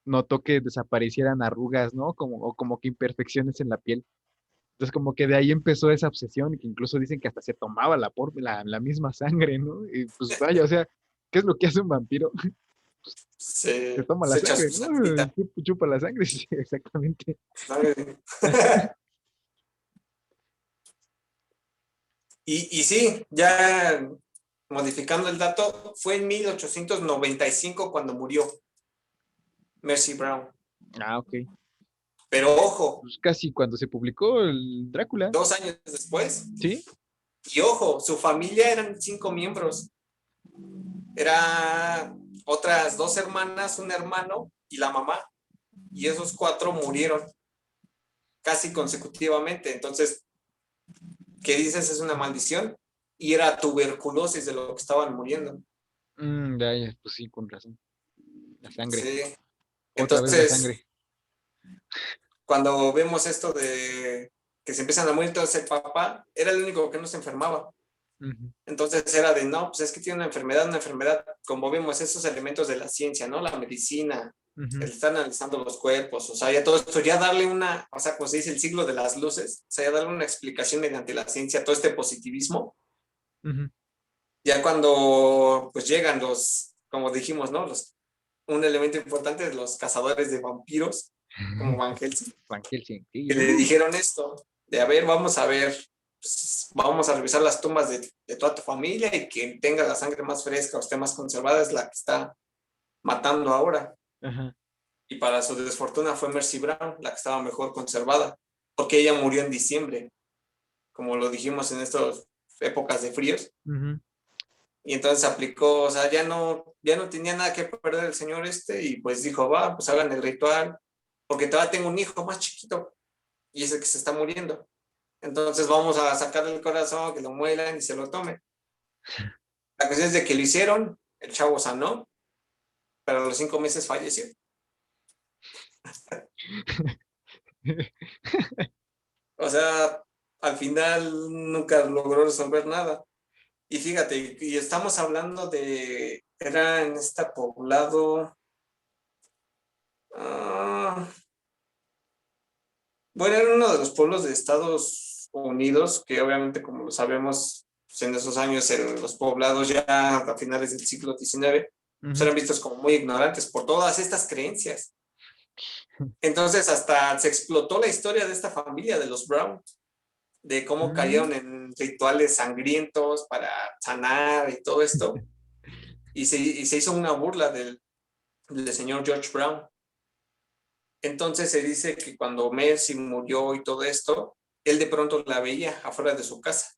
S1: notó que desaparecieran arrugas, ¿no? O como que imperfecciones en la piel. Entonces como que de ahí empezó esa obsesión, que incluso dicen que hasta se tomaba la misma sangre, ¿no? Y pues vaya, o sea, ¿qué es lo que hace un vampiro? Se toma la
S2: Se echa
S1: sangre,
S2: su
S1: ¿no?
S2: santita.
S1: Chupa la sangre, sí, exactamente.
S2: Y sí, ya modificando el dato, fue en 1895 cuando murió. Mercy Brown.
S1: Ah, ok.
S2: Pero ojo,
S1: Pues casi cuando se publicó el Drácula,
S2: 2 años después,
S1: ¿sí?
S2: y ojo, su familia eran 5 miembros. Era otras 2 hermanas, un hermano y la mamá. Y esos 4 murieron casi consecutivamente. Entonces, ¿qué dices? Es una maldición. Y era tuberculosis de lo que estaban muriendo.
S1: Ya, pues sí, con razón. La sangre.
S2: Sí.
S1: Otra vez la
S2: Entonces,
S1: sangre.
S2: cuando vemos esto de que se empiezan a morir, entonces el papá era el único que no se enfermaba.
S1: Ujú,
S2: Entonces era de, no, pues es que tiene una enfermedad, como vemos esos elementos de la ciencia, ¿no? La medicina, el
S1: ujú,
S2: estar analizando los cuerpos, o sea, ya todo esto, ya darle una, o sea, como se dice, el siglo de las luces, o sea, ya darle una explicación mediante la ciencia, todo este positivismo,
S1: ujú.
S2: ya cuando pues llegan los, como dijimos, ¿no? Un elemento importante de los cazadores de vampiros, como Van Helsing,
S1: Van Helsing.
S2: que
S1: Sí,
S2: le dijeron esto, de a ver, pues, vamos a revisar las tumbas de toda tu familia y quien tenga la sangre más fresca o esté más conservada es la que está matando ahora.
S1: ajá.
S2: Y para su desfortuna fue Mercy Brown, la que estaba mejor conservada, porque ella murió en diciembre, como lo dijimos en estas épocas de fríos.
S1: Ujú.
S2: Y entonces aplicó, o sea, ya no tenía nada que perder el señor este y pues dijo, va, pues hagan el ritual, porque todavía tengo un hijo más chiquito y es el que se está muriendo. Entonces vamos a sacarle el corazón, que lo muelan y se lo tome. La cuestión es de que lo hicieron, el chavo sanó, pero a los 5 meses falleció. O sea, al final nunca logró resolver nada. Y fíjate, y estamos hablando era en este poblado, ah, bueno, era uno de los pueblos de Estados Unidos, que obviamente, como lo sabemos, pues en esos años los poblados ya a finales del siglo XIX pues
S1: Ujú.
S2: eran vistos como muy ignorantes por todas estas creencias. Entonces hasta se explotó la historia de esta familia, de los Brown, de cómo
S1: Mm.
S2: cayeron en rituales sangrientos para sanar y todo esto. Y se hizo una burla del señor George Brown. Entonces se dice que cuando Mercy murió y todo esto, él de pronto la veía afuera de su casa.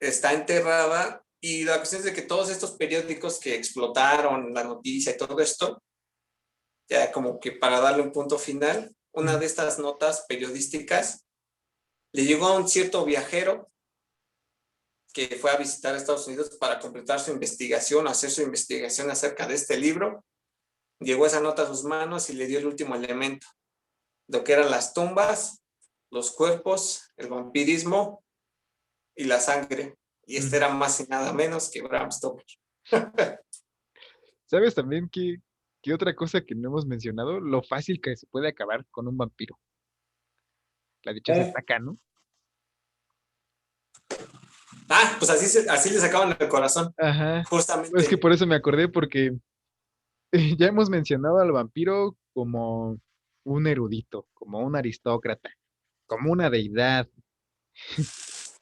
S2: Está enterrada y la cuestión es de que todos estos periódicos que explotaron la noticia y todo esto, ya como que para darle un punto final, una
S1: Ujú.
S2: de estas notas periodísticas le llegó a un cierto viajero que fue a visitar Estados Unidos para completar su investigación, hacer su investigación acerca de este libro. Llegó esa nota a sus manos y le dio el último elemento, lo que eran las tumbas, los cuerpos, el vampirismo y la sangre. Y este
S1: Ujú.
S2: era más y nada menos que Bram Stoker.
S1: ¿Sabes también que otra cosa que no hemos mencionado? Lo fácil que se puede acabar con un vampiro. La dichosa estaca, ¿no?
S2: Pues así le sacaban el corazón,
S1: Ajá. Es que
S2: justamente.
S1: por eso me acordé, porque ya hemos mencionado al vampiro como un erudito, como un aristócrata, como una deidad.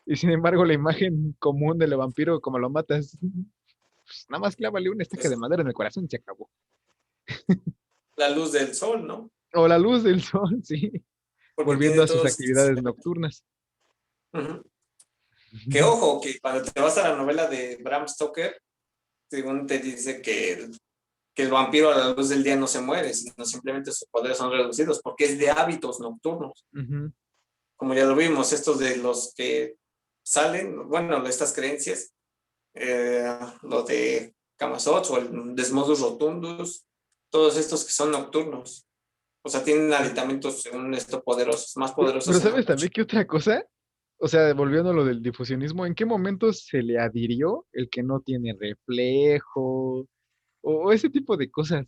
S1: Y sin embargo, la imagen común del vampiro, como lo matas, pues nada más clávale una estaca de
S2: Pues,
S1: madera en el corazón y se acabó.
S2: la luz del sol, ¿no?
S1: O la luz del sol, sí,
S2: Porque
S1: volviendo
S2: tiene
S1: a sus
S2: todos estos
S1: actividades
S2: elementos.
S1: nocturnas.
S2: Uh-huh. Que ojo, que cuando te vas a la novela de Bram Stoker, según te dice que el vampiro a la luz del día no se muere, sino simplemente sus poderes son reducidos, porque es de hábitos nocturnos.
S1: Ujú.
S2: Como ya lo vimos, estos de los que salen, bueno, estas creencias, lo de Camazotz o el Desmodus Rotundus, todos estos que son nocturnos. O sea, tienen aditamentos, según esto, poderosos, más
S1: Pero
S2: poderosos en la
S1: ¿sabes también
S2: noche.
S1: qué otra cosa? O sea, volviendo a lo del difusionismo, ¿en qué momento se le adhirió el que no tiene reflejo o ese tipo de cosas?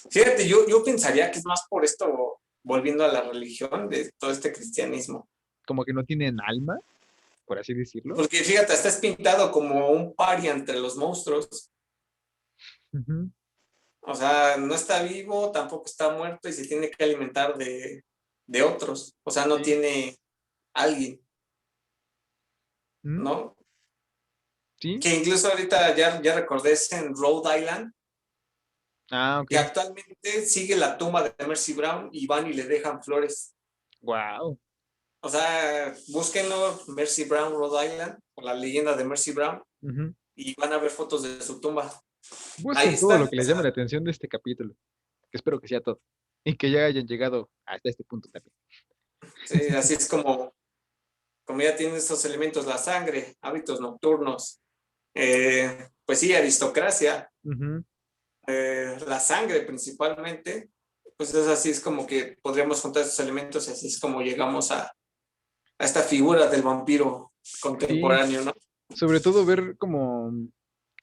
S2: Fíjate, yo pensaría que es más por esto, volviendo a la religión, de todo este cristianismo.
S1: Como que no tienen alma, por así decirlo.
S2: Porque fíjate, estás pintado como un paria entre los monstruos.
S1: Ujú.
S2: O sea, no está vivo, tampoco está muerto y se tiene que alimentar de otros. O sea, no
S1: Sí.
S2: tiene alguien,
S1: ¿Mm?
S2: ¿no?
S1: Sí.
S2: Que incluso ahorita ya recordé es en Rhode Island.
S1: Ah, ok.
S2: que actualmente sigue la tumba de Mercy Brown y van y le dejan flores.
S1: Wow.
S2: O sea, búsquenlo, Mercy Brown, Rhode Island, o la leyenda de Mercy Brown, y van a ver fotos de su tumba. Ahí
S1: Busquen todo lo
S2: está.
S1: que
S2: O
S1: les llame
S2: sea,
S1: la atención de este capítulo, que espero que sea todo. Y que ya hayan llegado hasta este punto también.
S2: sí, así es como ya tienen estos elementos, la sangre, hábitos nocturnos, pues sí, aristocracia,
S1: Ujú.
S2: la sangre principalmente, pues es así, es como que podríamos juntar estos elementos y así es como llegamos a esta figura del vampiro
S1: Sí,
S2: contemporáneo, ¿no?
S1: sobre todo ver como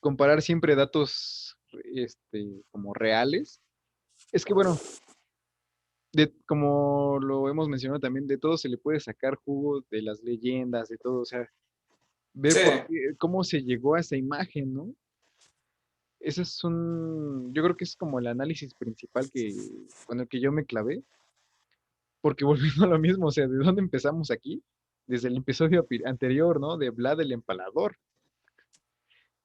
S1: comparar siempre datos como reales. Es que bueno, como lo hemos mencionado también, de todo se le puede sacar jugo de las leyendas, de todo, o sea, ver
S2: Sí,
S1: cómo se llegó a esa imagen, ¿no? Ese es yo creo que es como el análisis principal con el que yo me clavé, porque volviendo a lo mismo, o sea, ¿de dónde empezamos aquí? Desde el episodio anterior, ¿no? De Vlad el Empalador.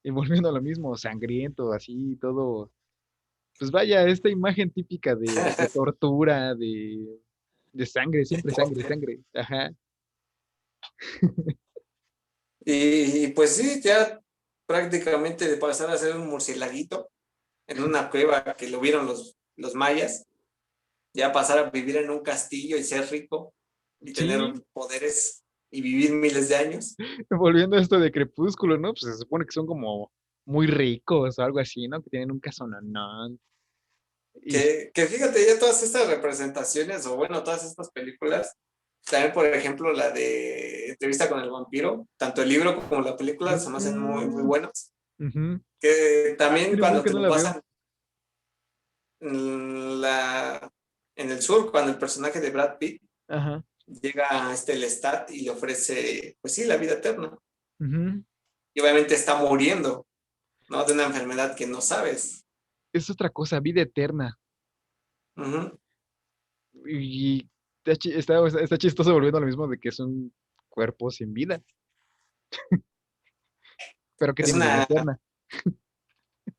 S1: Y volviendo a lo mismo, sangriento, así, todo. Pues vaya, esta imagen típica de tortura, de sangre,
S2: de
S1: siempre sangre,
S2: torte.
S1: sangre. Ajá.
S2: Y pues sí, ya prácticamente de pasar a ser un murcielaguito en una cueva que lo vieron los mayas, ya pasar a vivir en un castillo y ser rico y tener
S1: Sí,
S2: poderes y vivir miles de años.
S1: volviendo a esto de Crepúsculo, ¿no? Pues se supone que son como muy ricos o algo así, ¿no? Que tienen un casononón. Y
S2: Que fíjate, ya todas estas representaciones, o bueno, todas estas películas, también por ejemplo la de Entrevista con el vampiro, tanto el libro como la película se me hacen muy, muy
S1: mm,
S2: buenos.
S1: ujú.
S2: Que también
S1: Tiene un buen
S2: cuando
S1: que
S2: te
S1: no
S2: lo
S1: la veo.
S2: pasan en el sur, cuando el personaje de Brad Pitt
S1: Ajá.
S2: llega a este Lestat y le ofrece, pues sí, la vida eterna.
S1: Ujú.
S2: Y obviamente está muriendo, ¿no? De una enfermedad que no sabes.
S1: Es otra cosa, vida eterna.
S2: Ujú.
S1: Y está chistoso volviendo a lo mismo de que es un cuerpo sin vida, pero que
S2: Es
S1: tiene vida eterna.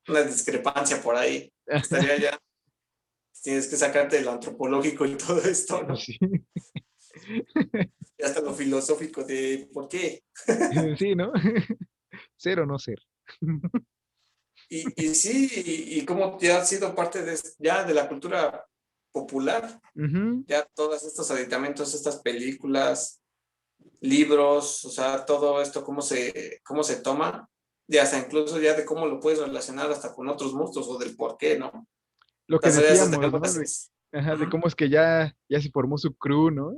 S2: una discrepancia por ahí. Estaría ya, tienes que sacarte lo antropológico y todo esto, ¿no?
S1: Sí,
S2: Y hasta lo filosófico de por qué.
S1: sí, ¿no? Ser o no ser.
S2: Y sí, y cómo ya ha sido parte ya de la cultura popular,
S1: Ujú.
S2: ya todos estos aditamentos, estas películas, libros, o sea, todo esto, cómo se toma, y hasta incluso ya de cómo lo puedes relacionar hasta con otros monstruos o del por qué, ¿no?
S1: Lo que
S2: Entonces, eso
S1: decíamos,
S2: tenemos
S1: ¿no?
S2: esas.
S1: Ajá, de
S2: Ujú.
S1: cómo es que ya se formó su crew, ¿no?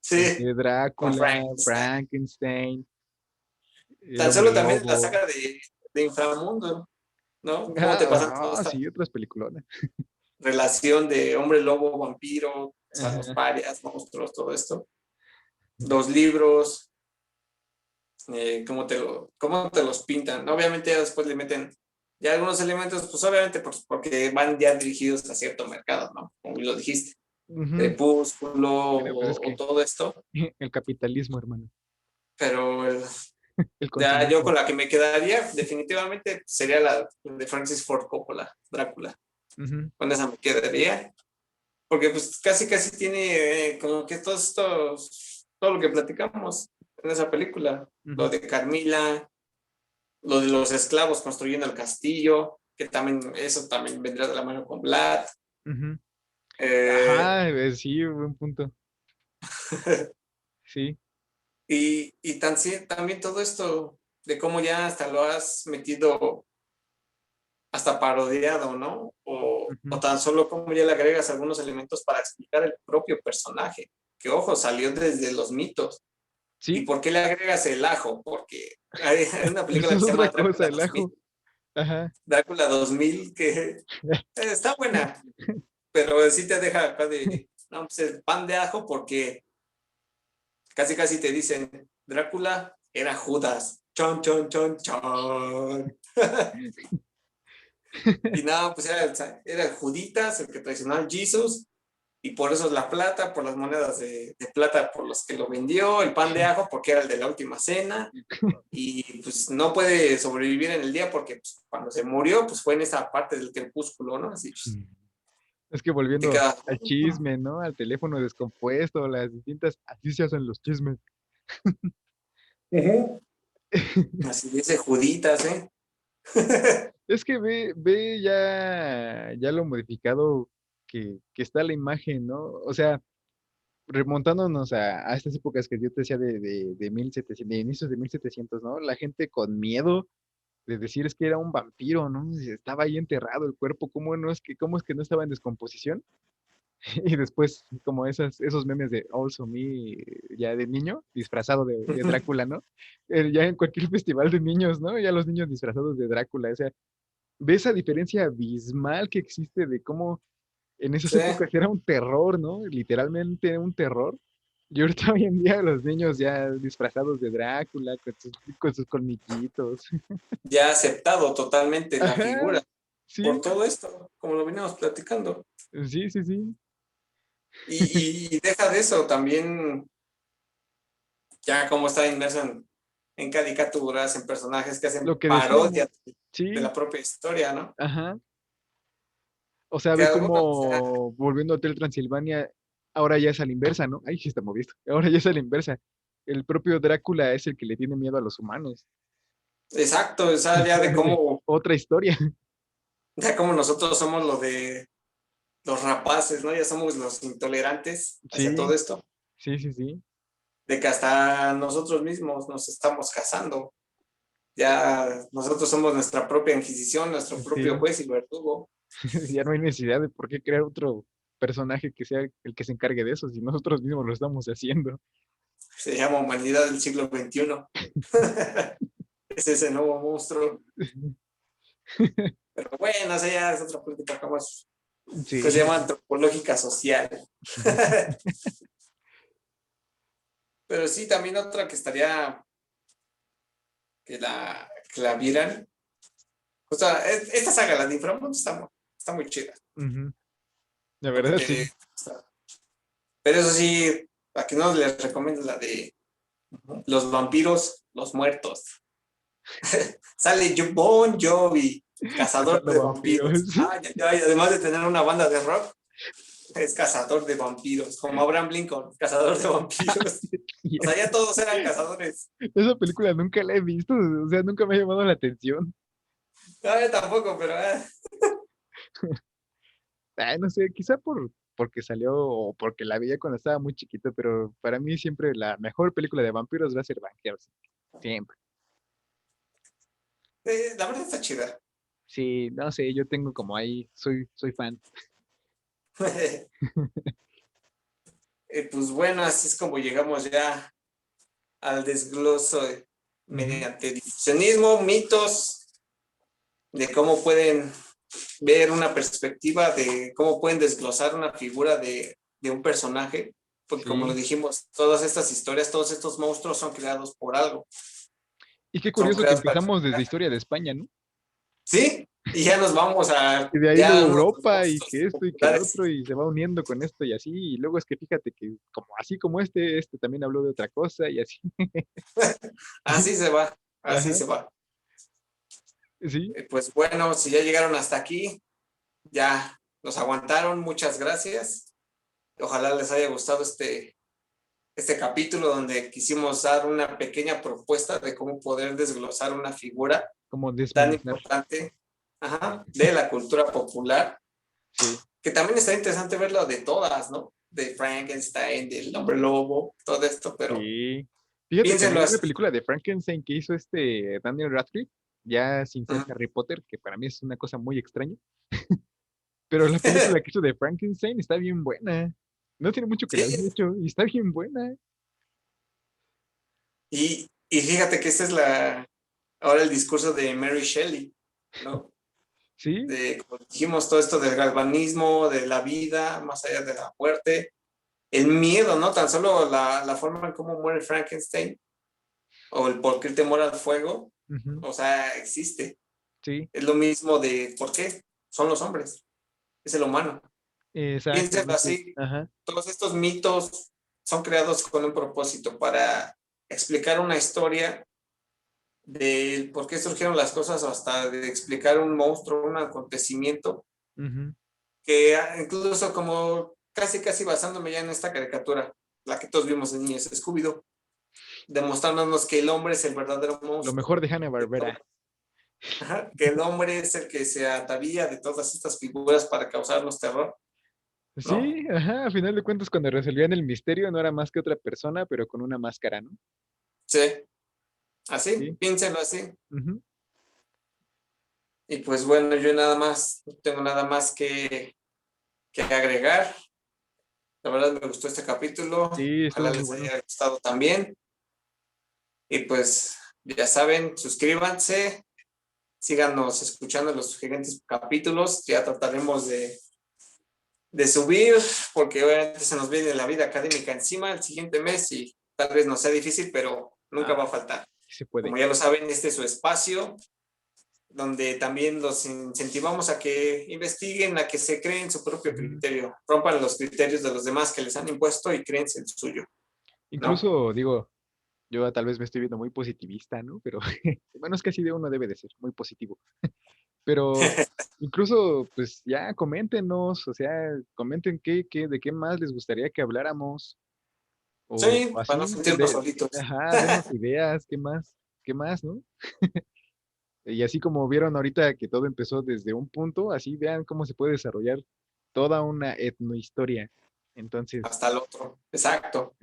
S2: Sí,
S1: Drácula,
S2: con Frankenstein.
S1: Frankenstein, el
S2: Tan
S1: hombre
S2: solo también en la
S1: lobo.
S2: saga de Inframundo, ¿no? Cómo te pasan toda esta
S1: Sí, otras películas.
S2: relación de hombre lobo, vampiro, o sea, los
S1: Ajá.
S2: parias, monstruos, todo esto. Los libros, cómo te los pintan. Obviamente ya después le meten ya algunos elementos, pues obviamente porque van ya dirigidos a cierto mercado, ¿no? Como lo dijiste,
S1: Ujú.
S2: Crepúsculo
S1: Pero pues es
S2: o
S1: que
S2: todo esto,
S1: el capitalismo, hermano,
S2: pero
S1: el
S2: ya yo
S1: consumismo.
S2: con la que me quedaría definitivamente sería la de Francis Ford Coppola, Drácula.
S1: Ujú.
S2: Con esa me quedaría, porque pues casi tiene como que todo lo que platicamos en esa película, lo
S1: Ujú.
S2: de Carmila, lo de los esclavos construyendo el castillo, que también eso también vendrá de la mano con Vlad.
S1: Ujú.
S2: Eh,
S1: Ajá, sí, buen punto. Sí.
S2: y también todo esto de cómo ya hasta lo has metido, hasta parodiado, ¿no? O
S1: Ujú.
S2: tan solo cómo ya le agregas algunos elementos para explicar el propio personaje, que ojo, salió desde los mitos. ¿Y
S1: Sí,
S2: por qué le agregas el ajo? Porque hay una
S1: esa
S2: película
S1: es
S2: que se
S1: otra
S2: llama
S1: cosa,
S2: Drácula
S1: el ajo.
S2: 2000,
S1: Ajá.
S2: Drácula 2000 que está buena, pero sí te deja acá de, no, pues el pan de ajo porque casi te dicen, Drácula era Judas, chon, chon, chon, chon. Y nada, pues era el Juditas, el que traicionó al Jesus, y por eso es la plata, por las monedas de plata por los que lo vendió, el pan de ajo porque era el de la última cena, y pues no puede sobrevivir en el día porque pues, cuando se murió, pues fue en esa parte del crepúsculo, ¿no? Así pues,
S1: Es que
S2: te
S1: volviendo
S2: queda,
S1: al chisme, ¿no? Al teléfono descompuesto, las distintas, así se hacen los chismes.
S2: así dice Juditas, ¿eh?
S1: Es que ve ya lo modificado que está la imagen, ¿no? O sea, remontándonos a estas épocas que yo te decía de 1700, de inicios de 1700, ¿no? La gente con miedo de decir es que era un vampiro, ¿no? Si estaba ahí enterrado el cuerpo, cómo es que no estaba en descomposición? Y después, como esos memes de Also Me, ya de niño, disfrazado de Drácula, ¿no? Ya en cualquier festival de niños, ¿no? Ya los niños disfrazados de Drácula, o sea, ve esa diferencia abismal que existe de cómo en esas
S2: Sí,
S1: épocas era un terror, ¿no? Literalmente un terror. Y ahorita hoy en día los niños ya disfrazados de Drácula, con sus colmillitos.
S2: ya aceptado totalmente la
S1: Ajá,
S2: figura por
S1: sí,
S2: todo esto, como lo veníamos platicando.
S1: sí, sí, sí.
S2: Y deja de eso, también ya como está inmerso en caricaturas, en personajes que hacen
S1: Lo que decíamos,
S2: parodias de
S1: sí,
S2: la propia historia, ¿no?
S1: ajá. O sea,
S2: Que
S1: ve
S2: algunos, o sea,
S1: como volviendo a Hotel Transilvania, ahora ya es a la inversa, ¿no? Ay, sí está movido. Ahora ya es a la inversa. El propio Drácula es el que le tiene miedo a los humanos.
S2: exacto, o sea,
S1: Otra historia.
S2: ya como nosotros somos lo de los rapaces, ¿no? Ya somos los intolerantes hacia todo
S1: Sí,
S2: esto,
S1: sí, sí, sí.
S2: de que hasta nosotros mismos nos estamos casando. Ya nosotros somos nuestra propia Inquisición, nuestro propio
S1: Sí.
S2: juez y verdugo.
S1: Ya no hay necesidad de por qué crear otro personaje que sea el que se encargue de eso, si nosotros mismos lo estamos haciendo.
S2: Se llama Humanidad del siglo XXI. Es ese nuevo monstruo. Pero bueno, esa ya es otra política más que se
S1: Sí.
S2: llama antropológica social. Pero sí, también otra que estaría que la vieran. O sea, esta saga, la de Inframundo, está muy chida.
S1: Ujú. La
S2: Lo que
S1: verdad,
S2: te
S1: sí.
S2: gusta. Pero eso sí, a que no les recomiendo la de los vampiros, los muertos. Sale Bon Jovi, cazador
S1: Cazando
S2: de vampiros.
S1: vampiros.
S2: Ay, ay, ay, además de tener una banda de rock, es cazador de vampiros, como Abraham Lincoln, cazador de vampiros. O sea, ya todos eran cazadores.
S1: Esa película nunca la he visto, o sea, nunca me ha llamado la atención.
S2: No, yo tampoco, pero
S1: Ay, no sé, quizá porque salió o porque la veía cuando estaba muy chiquito, pero para mí siempre la mejor película de vampiros va a ser Van Helsing. Siempre.
S2: la verdad está chida.
S1: Sí, no sé, yo tengo como ahí, soy fan.
S2: Pues bueno, así es como llegamos ya al desgloso
S1: Ujú.
S2: mediante difusionismo, mitos, de cómo pueden ver una perspectiva, de cómo pueden desglosar una figura de un personaje, porque como lo
S1: Sí.
S2: dijimos, todas estas historias, todos estos monstruos son creados por algo,
S1: Y qué
S2: son
S1: curioso que
S2: creados para
S1: empezamos desde
S2: explicar.
S1: historia de España, ¿no?
S2: Sí, y ya nos vamos a,
S1: Y de ahí luego
S2: ya uno de los
S1: Europa y que
S2: monstruos
S1: esto y que el
S2: populares.
S1: otro y se va uniendo con esto y así. Y luego es que fíjate que como así como este también habló de otra cosa y así.
S2: Así se va, así
S1: Ajá,
S2: se va.
S1: sí,
S2: Pues bueno, si ya llegaron hasta aquí, ya nos aguantaron, muchas gracias. Ojalá les haya gustado este capítulo donde quisimos dar una pequeña propuesta de cómo poder desglosar una figura
S1: como
S2: tan
S1: desmenuzar.
S2: importante, de la cultura popular,
S1: Sí.
S2: que también está interesante verlo de todas, ¿no? De Frankenstein, del hombre lobo, todo esto, pero
S1: Sí. Fíjate que a mí
S2: piénsenlo
S1: la
S2: así.
S1: película de Frankenstein que hizo este Daniel Radcliffe, ya sin ser
S2: Uh-huh.
S1: Harry Potter, que para mí es una cosa muy extraña, pero la película que hizo de Frankenstein está bien buena. No tiene mucho que la
S2: Sí,
S1: había hecho y está bien buena.
S2: y fíjate que esta es ahora el discurso de Mary Shelley, ¿no?
S1: Sí,
S2: De, como dijimos, todo esto del galvanismo, de la vida, más allá de la muerte, el miedo, ¿no? Tan solo la forma en cómo muere Frankenstein o el por qué el temor al fuego,
S1: ujú,
S2: o sea, existe.
S1: sí.
S2: Es lo mismo de por qué son los hombres, es el humano. Piénsenlo
S1: Exactamente.
S2: así,
S1: Ajá.
S2: todos estos mitos son creados con un propósito para explicar una historia de por qué surgieron las cosas, hasta de explicar un monstruo, un acontecimiento,
S1: Ujú.
S2: que incluso como casi basándome ya en esta caricatura, la que todos vimos de niños, Scooby-Doo, demostrándonos que el hombre es el verdadero
S1: Lo
S2: monstruo,
S1: mejor de Hanna-Barbera.
S2: que el hombre es el que se atavía de todas estas figuras para causarnos terror, ¿no?
S1: Sí, ajá, a final de cuentas cuando resolvían el misterio no era más que otra persona, pero con una máscara, ¿no?
S2: Sí, así,
S1: Sí.
S2: piénsenlo así.
S1: Ujú.
S2: Y pues bueno, yo nada más, no tengo nada más que agregar. La verdad me gustó este capítulo,
S1: Sí, estuvo
S2: ojalá
S1: muy
S2: les
S1: bueno.
S2: haya gustado también. Y pues ya saben, suscríbanse, síganos escuchando los siguientes capítulos, ya trataremos de subir, porque obviamente se nos viene la vida académica encima el siguiente mes y tal vez no sea difícil, pero nunca
S1: Ah,
S2: va a faltar.
S1: sí se puede.
S2: Como ya lo saben, este es su espacio, donde también los incentivamos a que investiguen, a que se creen su propio
S1: Ujú.
S2: criterio, rompan los criterios de los demás que les han impuesto y créense el suyo, ¿no?
S1: Incluso, digo, yo tal vez me estoy viendo muy positivista, ¿no? Pero bueno, es que así de uno debe de ser, muy positivo. Pero incluso, pues ya coméntenos, o sea, comenten de qué más les gustaría que habláramos, o
S2: Sí, para no
S1: así,
S2: sentirnos solitos.
S1: ajá, denos ideas, qué más, ¿no? Y así como vieron ahorita que todo empezó desde un punto, así vean cómo se puede desarrollar toda una etnohistoria. Entonces,
S2: Hasta el otro. Exacto.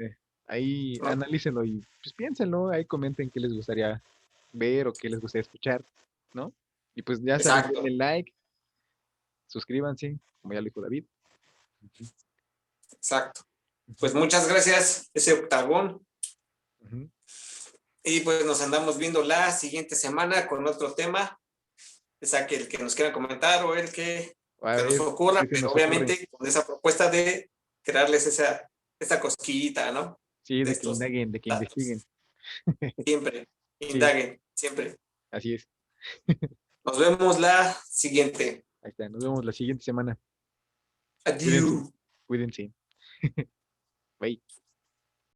S1: ahí
S2: ¿No?
S1: analícenlo y pues piénsenlo, ahí comenten qué les gustaría ver o qué les gustaría escuchar, ¿no? Y pues ya saben, denle
S2: Exacto.
S1: like, suscríbanse, como ya lo dijo David. Ujú,
S2: Exacto.
S1: ujú,
S2: Pues muchas gracias, ese octagón.
S1: ujú.
S2: Y pues nos andamos viendo la siguiente semana con otro tema. O sea, que el que nos quiera comentar o el que
S1: A
S2: se nos
S1: ver,
S2: ocurra,
S1: ¿qué se
S2: pero
S1: nos ocurre?
S2: obviamente con esa propuesta de crearles esa cosquillita, ¿no?
S1: Sí,
S2: De
S1: de que
S2: estos
S1: indaguen, de que
S2: datos.
S1: investiguen.
S2: Siempre,
S1: Sí,
S2: indaguen, siempre.
S1: así es.
S2: Nos vemos la siguiente.
S1: Ahí está, nos vemos la siguiente semana. Cuídense,
S2: Adiós.
S1: cuídense. Bye.